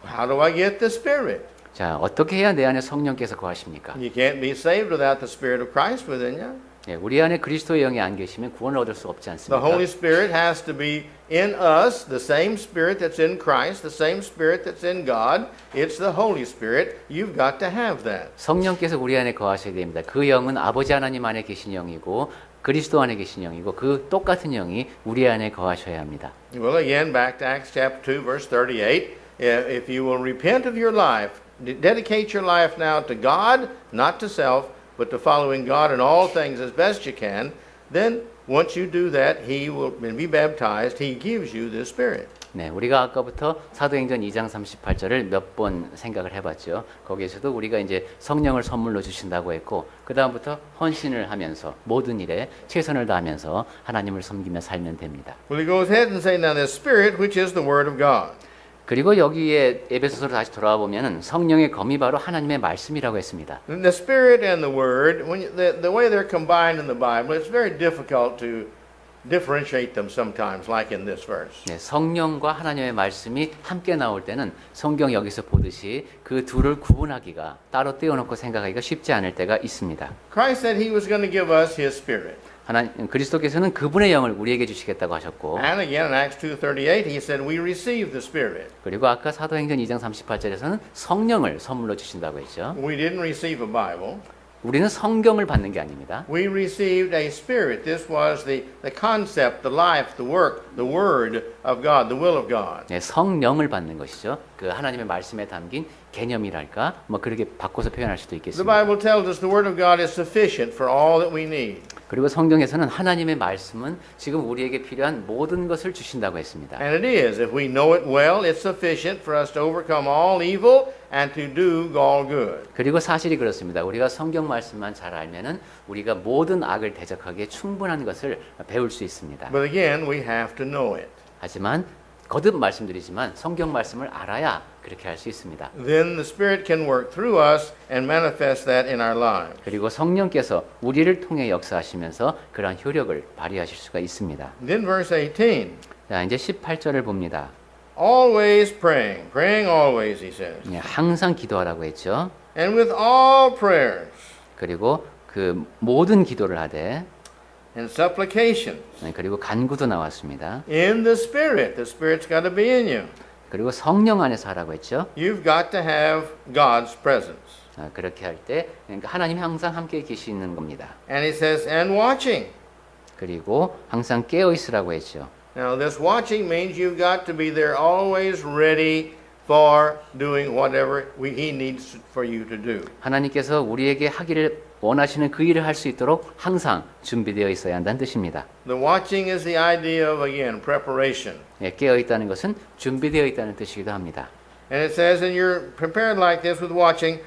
Speaker 1: how do I get the Spirit?
Speaker 2: 자, 어떻게 해야 내 안에 성령께서 거하십니까?
Speaker 1: You can't be saved without the Spirit of Christ within you.
Speaker 2: 예, 우리 안에 그리스도의 영이 안 계시면 구원을 얻을 수 없지
Speaker 1: The
Speaker 2: 않습니까?
Speaker 1: Holy Spirit has to be in us, the same Spirit that's in Christ, the same Spirit that's in God. It's the Holy Spirit. You've got to have that.
Speaker 2: 성령께서 우리 안에 거하셔야 됩니다. 그 영은 아버지 하나님 안에 계신 영이고 그리스도 안에 계신 영이고 그 똑같은 영이 우리 안에 거하셔야 합니다.
Speaker 1: Well, again, back to Acts chapter 2, verse 38. If you will repent of your life, dedicate your life now to God, not to self, but to following God in all things as best you can, then once you do that, He will be baptized. He gives you the Spirit.
Speaker 2: 네, 우리가 아까부터 사도행전 2장 38절을 몇 번 생각을 해봤죠. 거기에서도 우리가 이제 성령을 선물로 주신다고 했고, 그 다음부터 헌신을 하면서 모든 일에 최선을 다하면서 하나님을 섬기며 살면 됩니다.
Speaker 1: Well, he goes ahead and say, now the Spirit, which is the Word of God.
Speaker 2: 그리고 여기에 에베소서로 다시 돌아와 보면은 성령의 검이 바로 하나님의 말씀이라고 했습니다.
Speaker 1: The Spirit and the Word, the way they're combined in the Bible, it's very difficult to differentiate them sometimes, like in this verse.
Speaker 2: 네, 성령과 하나님의 말씀이 함께 나올 때는 성경 여기서 보듯이 그 둘을 구분하기가 따로 떼어놓고 생각하기가 쉽지 않을 때가 있습니다.
Speaker 1: Christ said he was going to give us his Spirit.
Speaker 2: 그리스도께서는 그분의 영을 우리에게 주시겠다고 하셨고,
Speaker 1: And again in Acts 2:38 he said we receive the Spirit.
Speaker 2: 그리고 아까 사도행전 2장 38절에서는 성령을 선물로 주신다고 했죠.
Speaker 1: We didn't receive a Bible.
Speaker 2: 우리는 성경을 받는 게 아닙니다.
Speaker 1: We received a Spirit. This was the concept, the life, the work, the Word of God, the will of God.
Speaker 2: 네, 성령을 받는 것이죠. 그 하나님의 말씀에 담긴 개념이랄까, 뭐 그렇게 바꿔서 표현할 수도
Speaker 1: The
Speaker 2: 있겠습니다.
Speaker 1: Bible tells us the Word of God is sufficient for all that we need.
Speaker 2: 그리고 성경에서는 하나님의 말씀은 지금 우리에게 필요한 모든 것을 주신다고 했습니다.
Speaker 1: And it is. If we know it well, it's sufficient for us to overcome all evil and to do all good.
Speaker 2: 그리고 사실이 그렇습니다. 우리가 성경 말씀만 잘 알면은 우리가 모든 악을 대적하기에 충분한 것을 배울 수 있습니다.
Speaker 1: But again, we have to know it.
Speaker 2: 하지만 거듭 말씀드리지만 성경 말씀을 알아야 그렇게 할 수 있습니다.
Speaker 1: Then the Spirit can work through us and manifest that in our lives.
Speaker 2: 그리고 성령께서 우리를 통해 역사하시면서 그러한 효력을 발휘하실 수가 있습니다.
Speaker 1: Then verse 18.
Speaker 2: 자, 이제 18절을 봅니다.
Speaker 1: Always praying. Praying always, he says.
Speaker 2: 네, 항상 기도하라고 했죠.
Speaker 1: And with all prayers
Speaker 2: 그리고 그 모든 기도를 하되,
Speaker 1: and supplications
Speaker 2: 네, 그리고 간구도 나왔습니다.
Speaker 1: in the Spirit. The Spirit's got to be in you.
Speaker 2: 그리고 성령 안에서 하라고 했죠.
Speaker 1: You've got to have God's presence.
Speaker 2: 그렇게 할 때 그러니까 하나님이 항상 함께 계시는 겁니다.
Speaker 1: And he says, and watching.
Speaker 2: 그리고 항상 깨어 있으라고 했죠.
Speaker 1: Now, this watching means you've got to be there always ready for doing whatever he needs for you to do.
Speaker 2: 하나님께서 우리에게 하기를 원하시는 그 일을 할 수 있도록 항상 준비되어 있어야 한다는 뜻입니다.
Speaker 1: The watching is the idea of, again, preparation.
Speaker 2: 예, 깨어 있다는 것은 준비되어 있다는 뜻이기도 합니다.
Speaker 1: And it says, and you're prepared like this with watching,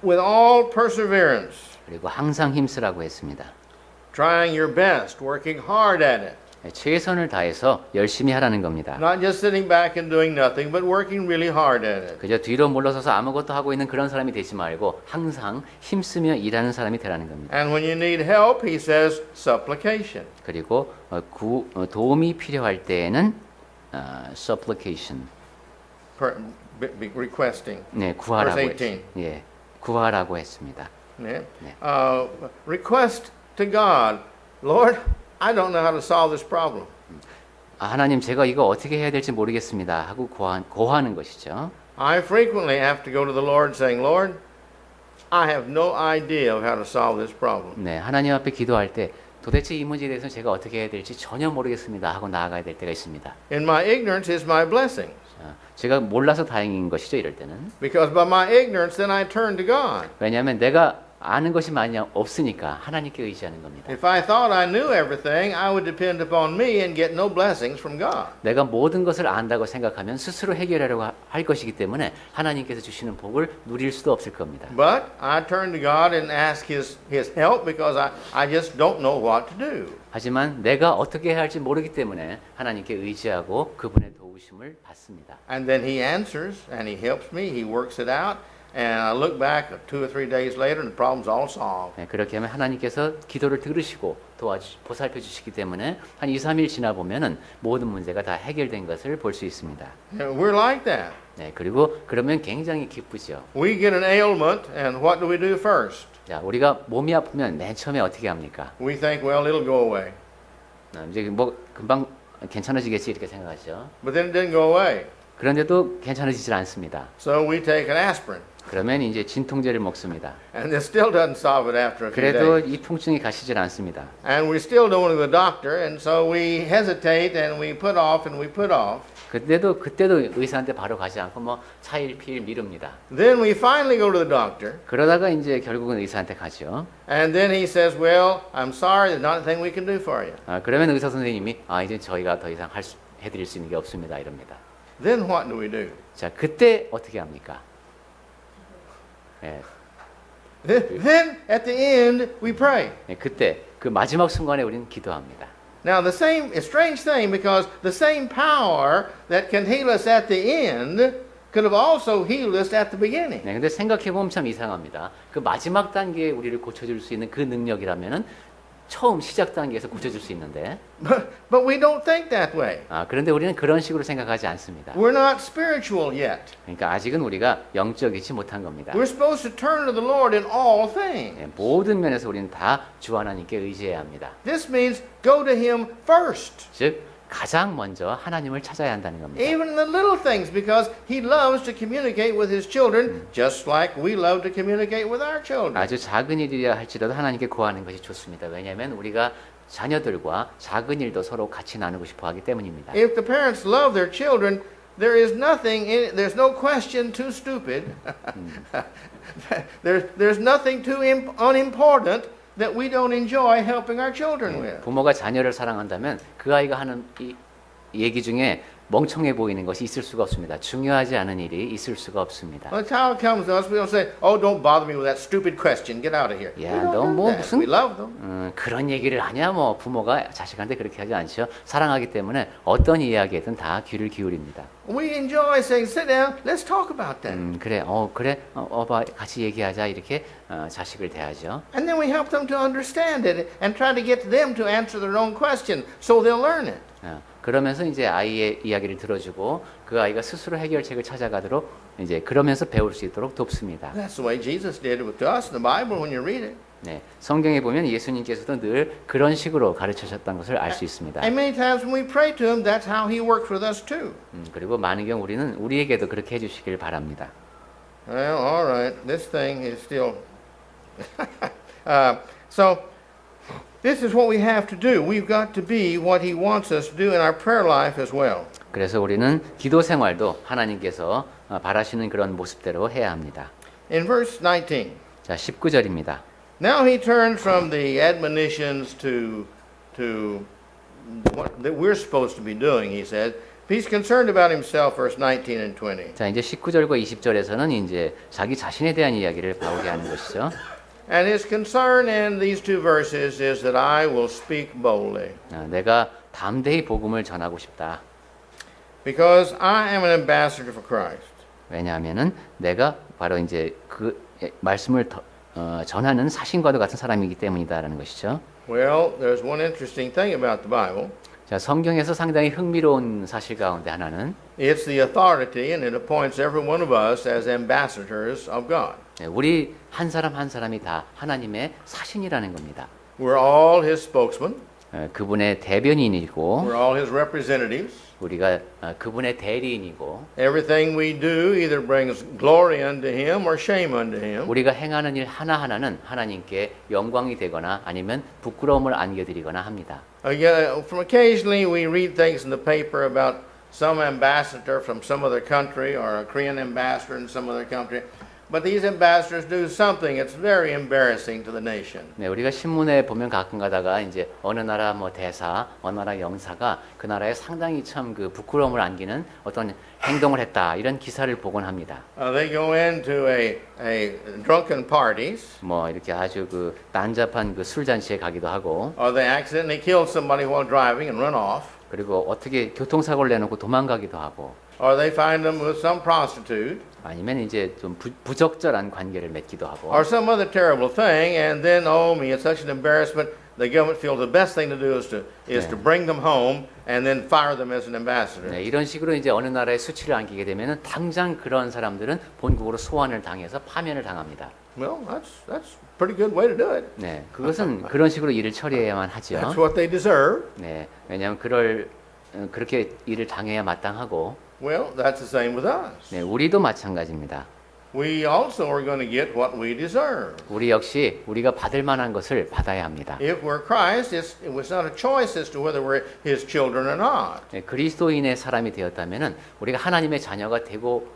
Speaker 1: with all perseverance,
Speaker 2: 그리고 항상 힘쓰라고 했습니다.
Speaker 1: trying your best, working hard at it.
Speaker 2: 예, 최선을 다해서 열심히 하라는 겁니다.
Speaker 1: Not just sitting back and doing nothing, but working really hard at it.
Speaker 2: 그저 뒤로 물러서서 아무것도 하고 있는 그런 사람이 되지 말고 항상 힘쓰며 일하는 사람이 되라는 겁니다.
Speaker 1: And when you need help, he says, supplication.
Speaker 2: 그리고 도움이 필요할 때에는 supplication,
Speaker 1: Requesting.
Speaker 2: 네, 구하라고
Speaker 1: Verse
Speaker 2: 했죠.
Speaker 1: 18.
Speaker 2: 예, 구하라고 했습니다.
Speaker 1: Yeah.
Speaker 2: 네.
Speaker 1: Request to God, Lord, I don't know how to solve this problem.
Speaker 2: 하나님, 제가 이거 어떻게 해야 될지 모르겠습니다 하고 고하는 것이죠.
Speaker 1: I frequently have to go to the Lord saying, Lord, I have no idea of how to solve this problem.
Speaker 2: 네, 하나님 앞에 기도할 때 도대체 이 문제에 대해서 제가 어떻게 해야 될지 전혀 모르겠습니다 하고 나아가야 될 때가 있습니다.
Speaker 1: And my ignorance is my blessing.
Speaker 2: 제가 몰라서 다행인 것이죠, 이럴 때는.
Speaker 1: Because by my ignorance, then I turn to God.
Speaker 2: 왜냐하면 내가 아는 것이 많이 없으니까 하나님께 의지하는 겁니다.
Speaker 1: If I thought I knew everything, I would depend upon me and get no blessings from God.
Speaker 2: 내가 모든 것을 안다고 생각하면 스스로 해결하려고 할 것이기 때문에 하나님께서 주시는 복을 누릴 수도 없을 겁니다.
Speaker 1: But I turn to God and ask His help because I just don't know what to do.
Speaker 2: 하지만 내가 어떻게 해야 할지 모르기 때문에 하나님께 의지하고 그분의 도우심을 받습니다.
Speaker 1: And then He answers and He helps me. He works it out. And I look back 2 or 3 days later and the problem's all solved.
Speaker 2: 네, 그렇게 하면 하나님께서 기도를 들으시고 보살펴 주시기 때문에 한 2, 3일 지나 보면은 모든 문제가 다 해결된 것을 볼 수 있습니다.
Speaker 1: We're like that.
Speaker 2: 네, 그리고 그러면 굉장히 기쁘죠.
Speaker 1: We get an ailment and what do we do first?
Speaker 2: 자, 우리가 몸이 아프면 맨 처음에 어떻게 합니까?
Speaker 1: We think, well, it'll go away.
Speaker 2: 이제 뭐 금방 괜찮아지겠지 이렇게 생각하죠.
Speaker 1: But then it didn't go away.
Speaker 2: 그런데도 괜찮아지질 않습니다.
Speaker 1: So we take an aspirin.
Speaker 2: 그러면 이제 진통제를 먹습니다.
Speaker 1: And it still doesn't solve it after a few
Speaker 2: 그래도
Speaker 1: days.
Speaker 2: 이 통증이 가시질 않습니다.
Speaker 1: And we still don't want to go to the doctor, and so we hesitate and we put off and we put off.
Speaker 2: 그때도 의사한테 바로 가지 않고 뭐 차일피일 미룹니다.
Speaker 1: Then we finally go to the doctor,
Speaker 2: 그러다가 이제 결국은 의사한테 가죠.
Speaker 1: and then he says, well, I'm sorry, there's not a thing we can do for you.
Speaker 2: 그러면 의사 선생님이 이제 저희가 더 이상 해드릴 수 있는 게 없습니다. 이럽니다.
Speaker 1: Then what do we do?
Speaker 2: 자, 그때 어떻게 합니까? 예,
Speaker 1: Then at the end we pray.
Speaker 2: 예, 그때 그 마지막 순간에 우리는 기도합니다.
Speaker 1: Now the same, a strange thing because the same power that can heal us at the end could have also healed us at the beginning.
Speaker 2: 네, 근데 생각해 보면 참 이상합니다. 그 마지막 단계에 우리를 고쳐줄 수 있는 그 능력이라면은 처음 시작 단계에서 고쳐줄 수 있는데,
Speaker 1: But we don't think that way.
Speaker 2: 그런데 우리는 그런 식으로 생각하지 않습니다.
Speaker 1: We're not spiritual yet.
Speaker 2: 그러니까 아직은 우리가 영적이지 못한 겁니다.
Speaker 1: We're supposed to turn to the Lord in all things.
Speaker 2: 예, 모든 면에서 우리는 다 주 하나님께 의지해야 합니다.
Speaker 1: This means go to Him first.
Speaker 2: 즉 가장 먼저 하나님을 찾아야 한다는 겁니다.
Speaker 1: Even in the little things, because He loves to communicate with His children just like we love to communicate with our children.
Speaker 2: 아주 작은 일이라 할지라도 하나님께 구하는 것이 좋습니다. 왜냐하면 우리가 자녀들과 작은 일도 서로 같이 나누고 싶어 하기 때문입니다.
Speaker 1: If the parents love their children, there is nothing, there's no question too stupid. There's nothing too unimportant that we don't enjoy helping our children with.
Speaker 2: 부모가 자녀를 사랑한다면 그 아이가 하는 이 얘기 중에 멍청해 보이는 것이 있을 수가 없습니다. 중요하지 않은 일이 있을 수가 없습니다.
Speaker 1: Well, that's how it comes to us. We don't say, "Oh, don't bother me with that stupid question. Get out of here."
Speaker 2: 야,
Speaker 1: We don't
Speaker 2: 너
Speaker 1: do
Speaker 2: 뭐
Speaker 1: that.
Speaker 2: 무슨
Speaker 1: We love them.
Speaker 2: 그런 얘기를 하냐? 뭐 부모가 자식한테 그렇게 하지 않죠. 사랑하기 때문에 어떤 이야기에든 다 귀를 기울입니다.
Speaker 1: We enjoy saying, "Sit down. Let's talk about that."
Speaker 2: 그래, 봐, 같이 얘기하자 이렇게 자식을 대하죠.
Speaker 1: And then we help them to understand it and try to get them to answer their own question so they'll learn it.
Speaker 2: 그러면서 이제 아이의 이야기를 들어주고 그 아이가 스스로 해결책을 찾아가도록 이제 그러면서 배울 수 있도록 돕습니다.
Speaker 1: That's the way Jesus did it to us in the Bible when you read it.
Speaker 2: 네, 성경에 보면 예수님께서도 늘 그런 식으로 가르치셨다는 것을 알 수 있습니다.
Speaker 1: And many times when we pray to Him, that's how He works with us too.
Speaker 2: 그리고 많은 경우 우리는 우리에게도 그렇게 해주시길 바랍니다.
Speaker 1: Well, all right. This thing is still. So, this is what we have to do. We've got to be what He wants us to do in our prayer life as well.
Speaker 2: 그래서 우리는 기도 생활도 하나님께서 바라시는 그런 모습대로 해야 합니다.
Speaker 1: In verse 19,
Speaker 2: 자, 19절입니다.
Speaker 1: now He turns from the admonitions to what that we're supposed to be doing, He said. He's concerned about himself, verse 19 and 20.
Speaker 2: 자, 이제 19절과 20절에서는 이제 자기 자신에 대한 이야기를 바울이 하는 것이죠.
Speaker 1: And his concern in these two verses is that I will speak boldly.
Speaker 2: 내가 담대히 복음을 전하고 싶다.
Speaker 1: Because I am an ambassador for Christ.
Speaker 2: 왜냐하면은 내가 바로 이제 그 말씀을 전하는 사신과도 같은 사람이기 때문이다라는 것이죠.
Speaker 1: Well, there's one interesting thing about the Bible.
Speaker 2: 자, 성경에서 상당히 흥미로운 사실 가운데 하나는
Speaker 1: It's the authority and it appoints every one of us as ambassadors of God.
Speaker 2: 우리 한 사람 한 사람이 다 하나님의 사신이라는 겁니다.
Speaker 1: We're all his spokesmen.
Speaker 2: 그분의 대변인이고
Speaker 1: We're all his representatives.
Speaker 2: 우리가 그분의 대리인이고
Speaker 1: Everything we do either brings glory unto him or shame unto him.
Speaker 2: 우리가 행하는 일 하나하나는 하나님께 영광이 되거나 아니면 부끄러움을 안겨드리거나 합니다.
Speaker 1: From occasionally we read things in the paper about some ambassador from some other country or a Korean ambassador in some other country. But these ambassadors do something that's very embarrassing to the nation.
Speaker 2: 네, 우리가 신문에 보면 가끔 가다가 이제 어느 나라 뭐 대사, 어느 나라 영사가 그 나라에 상당히 참 그 부끄러움을 안기는 어떤 행동을 했다 이런 기사를 보곤 합니다.
Speaker 1: They go into a drunken parties.
Speaker 2: 뭐 이렇게 아주 그 난잡한 그 술잔치에 가기도 하고,
Speaker 1: Or they accidentally kill somebody while driving and run off.
Speaker 2: 그리고 어떻게 교통사고를 내놓고 도망가기도 하고,
Speaker 1: Or they find them with some prostitute.
Speaker 2: 아니면 이제 좀 부적절한 관계를 맺기도 하고,
Speaker 1: Or some other terrible thing, and then, oh me, it's such an embarrassment. The government feels the best thing to do is to bring them home and then fire them as an ambassador.
Speaker 2: 네, 이런 식으로 이제 어느 나라에 수치를 안기게 되면은 당장 그런 사람들은 본국으로 소환을 당해서 파면을 당합니다.
Speaker 1: Well, that's a pretty good way to do it.
Speaker 2: 네, 그것은 그런 식으로 일을 처리해야만 하죠.
Speaker 1: That's what they deserve.
Speaker 2: 네, 왜냐하면 그렇게 일을 당해야 마땅하고,
Speaker 1: Well, that's the same with us.
Speaker 2: 네, 우리도 마찬가지입니다.
Speaker 1: We also are going to get what we deserve.
Speaker 2: 우리 역시 우리가 받을 만한 것을 받아야 합니다.
Speaker 1: If we're Christ, it was not a choice as to whether we're His children or not.
Speaker 2: 네, 그리스도인의 사람이 되었다면은 우리가 하나님의 자녀가 되고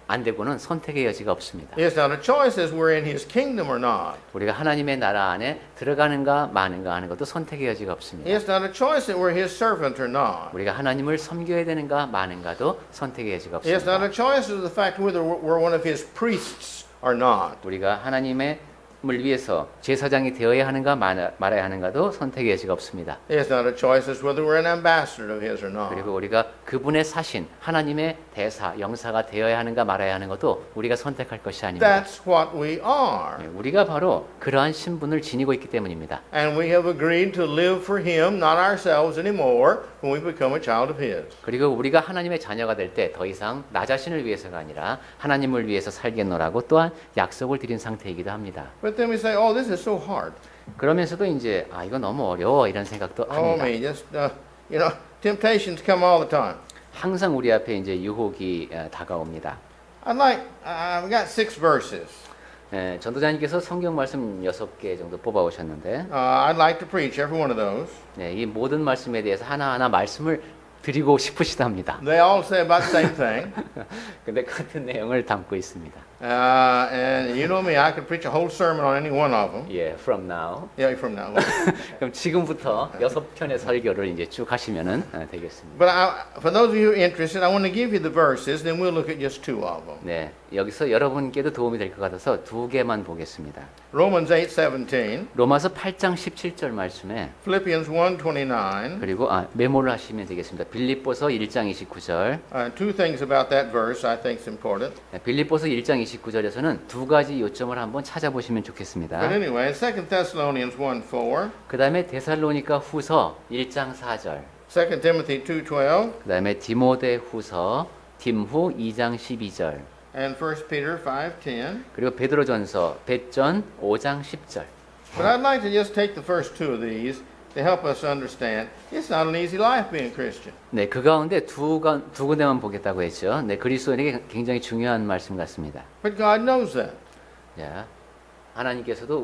Speaker 2: 안 되고는 선택의 여지가 없습니다.
Speaker 1: It's not a choice as we're in His kingdom or not.
Speaker 2: 우리가 하나님의 나라 안에 들어가는가 마는가 하는 것도 선택의 여지가 없습니다.
Speaker 1: It's not a choice that we're His servant or not.
Speaker 2: 우리가 하나님을 섬겨야 되는가 마는가도 선택의 여지가
Speaker 1: It's not
Speaker 2: 없습니다.
Speaker 1: a choice of the fact whether we're one of His priests or not.
Speaker 2: 우리가 하나님의 을 위해서 제사장이 되어야 하는가 말아야 하는가도 선택의 여지가 없습니다.
Speaker 1: It's not a choice as whether we're an ambassador of His or not.
Speaker 2: 그리고 우리가 그분의 사신 하나님의 대사 영사가 되어야 하는가 말아야 하는 것도 우리가 선택할 것이 아닙니다.
Speaker 1: That's what we are.
Speaker 2: 우리가 바로 그러한 신분을 지니고 있기 때문입니다.
Speaker 1: And we have agreed to live for Him, not ourselves anymore, when we become a child of His.
Speaker 2: 그리고 우리가 하나님의 자녀가 될 때 더 이상 나 자신을 위해서가 아니라 하나님을 위해서 살겠노라고 또한 약속을 드린 상태이기도 합니다.
Speaker 1: But then we say, oh, this is so hard.
Speaker 2: 그러면서도 이제 이거 너무 어려워 이런 생각도
Speaker 1: Oh,
Speaker 2: 합니다.
Speaker 1: me, just, temptations come all the time.
Speaker 2: 항상 우리 앞에 이제 유혹이 다가옵니다.
Speaker 1: I've got 6 verses.
Speaker 2: 전도자님께서 성경 말씀 6개 정도 뽑아 오셨는데
Speaker 1: I'd like to preach every one of those.
Speaker 2: 이 모든 말씀에 대해서 하나하나 말씀을 드리고 싶으시답니다.
Speaker 1: They all say about the same thing.
Speaker 2: 근데 같은 내용을 담고 있습니다.
Speaker 1: And you know me, I could preach a whole sermon on any one of them.
Speaker 2: 예, from now.
Speaker 1: Yeah, from now.
Speaker 2: 그럼 지금부터 6편의 설교를 이제 쭉 하시면은 되겠습니다.
Speaker 1: But for those of you who are interested, I want to give you the verses, then we'll look at just 2 of them.
Speaker 2: 네, 여기서 여러분께도 도움이 될 것 같아서 2개만 보겠습니다.
Speaker 1: Romans 8:17,
Speaker 2: 로마서 8장 17절 말씀에
Speaker 1: Philippians 1:29.
Speaker 2: 그리고 메모를 하시면 되겠습니다. 빌립보서 1장 29절.
Speaker 1: 2 things about that verse I think is important.
Speaker 2: 빌립보서 1장 29절에서는 2가지 요점을 한번 찾아보시면 좋겠습니다.
Speaker 1: But anyway, 2 Thessalonians 1:4,
Speaker 2: 그 다음에 데살로니가 후서 1장 4절.
Speaker 1: 2 Timothy 2:12,
Speaker 2: 그 다음에 디모데 후서 디므후 2장 12절.
Speaker 1: and 1 Peter 5:10.
Speaker 2: 그리고 베드로전서 베전 5장 10절.
Speaker 1: But I'd like to just take the first 2 of these to help us understand it's not an easy life being a Christian.
Speaker 2: 네, 그 가운데 두 군데만 보겠다고 했죠. 네, 그리스도인에게 굉장히 중요한 말씀 같습니다.
Speaker 1: But God knows that.
Speaker 2: 자, 하나님께서도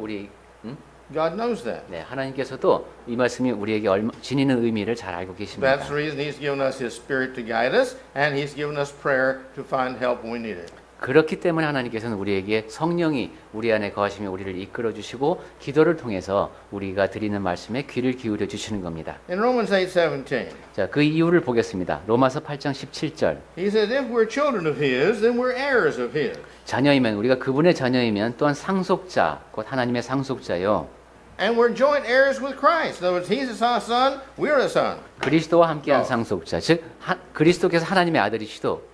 Speaker 1: God knows that.
Speaker 2: 네, 하나님께서도 이 말씀이 우리에게 지니는 의미를 잘 알고 계십니다.
Speaker 1: That's the reason He's given us His Spirit to guide us, and He's given us prayer to find help when we need it.
Speaker 2: 그렇기 때문에 하나님께서는 우리에게 성령이 우리 안에 거하시며 우리를 이끌어 주시고 기도를 통해서 우리가 드리는 말씀에 귀를 기울여 주시는 겁니다.
Speaker 1: In Romans 8:17,
Speaker 2: 자, 그 이유를 보겠습니다. 로마서 8장 17절.
Speaker 1: He says, if we're children of His, then we're heirs of His.
Speaker 2: 자녀이면 우리가 그분의 자녀이면 또한 상속자, 곧 하나님의 상속자요.
Speaker 1: And we're joint heirs with Christ. In other words, He's a son, we're a son.
Speaker 2: 그리스도와 함께한 상속자, 즉 그리스도께서 하나님의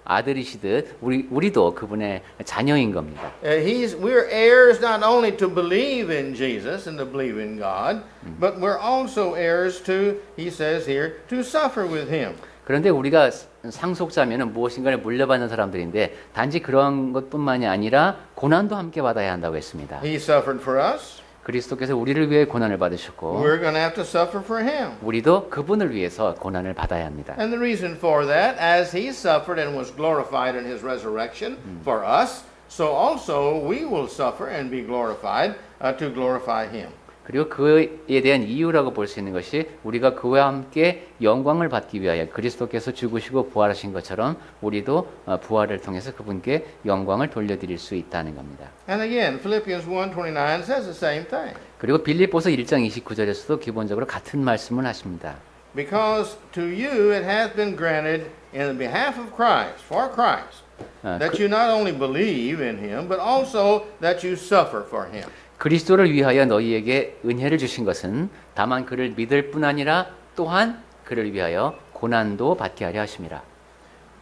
Speaker 2: 아들이시듯 우리도 그분의 자녀인 겁니다.
Speaker 1: We're heirs not only to believe in Jesus and to believe in God, but we're also heirs to, He says here, to suffer with Him.
Speaker 2: 그런데 우리가 상속자면은 무엇인가를 물려받는 사람들인데 단지 그런 것뿐만이 아니라 고난도 함께 받아야 한다고 했습니다.
Speaker 1: He suffered for us.
Speaker 2: 그리스도께서 우리를 위해 고난을 받으셨고
Speaker 1: We're going to have to suffer for Him.
Speaker 2: 우리도 그분을 위해서 고난을 받아야 합니다.
Speaker 1: And the reason for that, as He suffered and was glorified in His resurrection for us, so also we will suffer and be glorified to glorify Him.
Speaker 2: 그리고 그에 대한 이유라고 볼 수 있는 것이 우리가 그와 함께 영광을 받기 위하여 그리스도께서 죽으시고 부활하신 것처럼 우리도 부활을 통해서 그분께 영광을 돌려드릴 수 있다는 겁니다.
Speaker 1: And again, Philippians 1:29 says the same thing.
Speaker 2: 그리고 빌립보서 1장 29절에서도 기본적으로 같은 말씀을 하십니다.
Speaker 1: Because to you it has been granted in the behalf of Christ, for Christ, that you not only believe in Him, but also that you suffer for Him.
Speaker 2: 그리스도를 위하여 너희에게 은혜를 주신 것은 다만 그를 믿을 뿐 아니라 또한 그를 위하여 고난도 받게 하려 하심이라.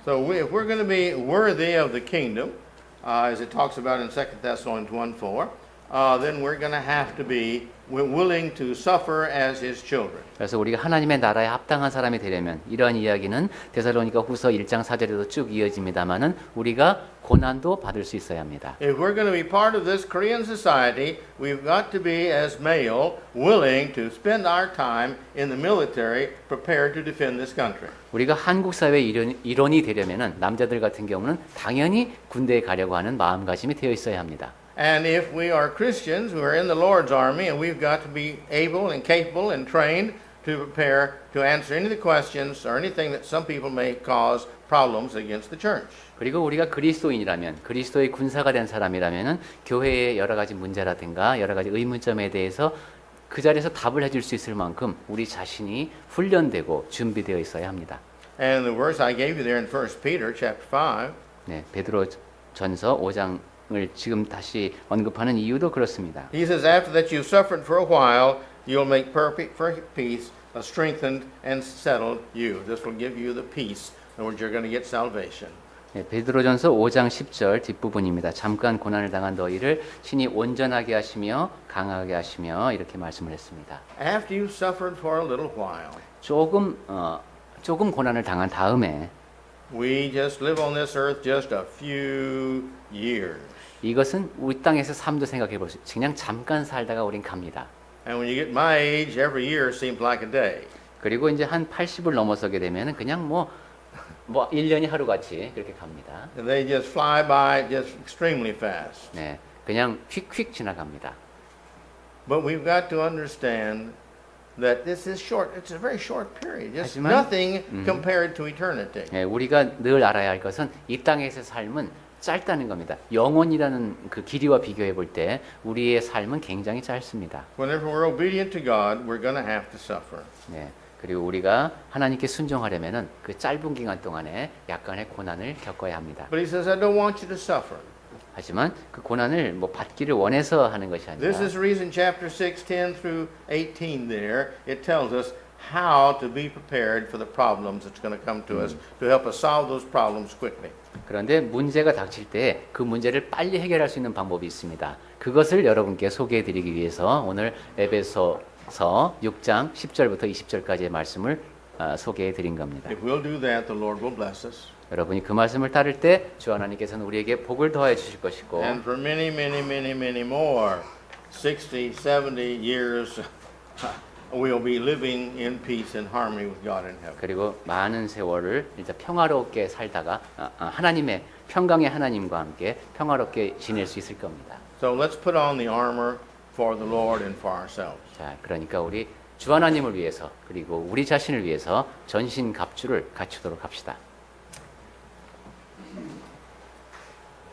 Speaker 1: So if we're going to be worthy of the kingdom, as it talks about in 2 Thessalonians 1:4, then we're going to have to be willing to suffer as His children.
Speaker 2: 그래서 우리가 하나님의 나라에 합당한 사람이 되려면 이러한 이야기는 데살로니가 후서 1장 4절에도 쭉 이어집니다만은 우리가 고난도 받을 수 있어야 합니다.
Speaker 1: If we're going to be part of this Korean society, we've got to be as male willing to spend our time in the military prepared to defend this country.
Speaker 2: 우리가 한국 사회의 일원이 되려면은 남자들 같은 경우는 당연히 군대에 가려고 하는 마음가짐이 되어 있어야 합니다.
Speaker 1: And if we are Christians who are in the Lord's army, and we've got to be able and capable and trained to prepare to answer any of the questions or anything that some people may cause problems against the church.
Speaker 2: 그리고 우리가 그리스도인이라면 그리스도의 군사가 된 사람이라면은 교회의 여러 가지 문제라든가 여러 가지 의문점에 대해서 그 자리에서 답을 해줄 수 있을 만큼 우리 자신이 훈련되고 준비되어 있어야 합니다.
Speaker 1: And the verse I gave you there in 1 Peter chapter 5,
Speaker 2: 네, 베드로 전서 5장을 지금 다시 언급하는 이유도 그렇습니다.
Speaker 1: he says, after that you've suffered for a while, you'll make perfect peace, strengthened and settled you. This will give you the peace. In other words, you're going to get salvation.
Speaker 2: 네, 베드로전서 5장 10절 뒷부분입니다. 잠깐 고난을 당한 너희를 신이 온전하게 하시며 강하게 하시며 이렇게 말씀을 했습니다.
Speaker 1: After you've suffered for a little while,
Speaker 2: 조금 고난을 당한 다음에
Speaker 1: we just live on this earth just a few years.
Speaker 2: 이것은 우리 땅에서 삶도 생각해 볼 수 있어요. 그냥 잠깐 살다가 우린 갑니다.
Speaker 1: And when you get my age, every year seems like a day.
Speaker 2: 그리고 이제 한 80을 넘어서게 되면은 그냥 뭐 1년이 하루같이 그렇게 갑니다.
Speaker 1: And they just fly by just extremely fast.
Speaker 2: 네, 그냥 휙휙 지나갑니다.
Speaker 1: But we've got to understand that this is short. It's a very short period. Just
Speaker 2: 하지만,
Speaker 1: nothing compared to eternity.
Speaker 2: 네, 우리가 늘 알아야 할 것은 이 땅에서의 삶은 짧다는 겁니다. 영원이라는 그 길이와 비교해 볼 때 우리의 삶은 굉장히 짧습니다.
Speaker 1: Whenever we're obedient to God, we're going to have to suffer.
Speaker 2: 네, 그리고 우리가 하나님께 순종하려면은 그 짧은 기간 동안에 약간의 고난을 겪어야 합니다.
Speaker 1: But he says, I don't want you to suffer.
Speaker 2: 하지만 그 고난을 뭐 받기를 원해서 하는 것이 아니라
Speaker 1: This is the reason chapter 6, 10 through 18 there, it tells us how to be prepared for the problems that's going to come to us, to help us solve those problems quickly.
Speaker 2: 그런데 문제가 닥칠 때 그 문제를 빨리 해결할 수 있는 방법이 있습니다. 그것을 여러분께 소개해 드리기 위해서 오늘 에베소서 6장 10절부터 20절까지의 말씀을 소개해 드린 겁니다.
Speaker 1: If we'll do that, the Lord will bless us.
Speaker 2: 여러분이 그 말씀을 따를 때 주 하나님께서는 우리에게 복을 더해 주실 것이고
Speaker 1: And for many, many, many, many more, 60, 70 years, we'll be living in peace and harmony with God in heaven.
Speaker 2: 그리고 많은 세월을 이제 평화롭게 살다가 하나님의 평강의 하나님과 함께 평화롭게 지낼 수 있을 겁니다.
Speaker 1: So let's put on the armor for the Lord and for ourselves.
Speaker 2: 자, 그러니까 우리 주 하나님을 위해서 그리고 우리 자신을 위해서 전신 갑주를 갖추도록 합시다.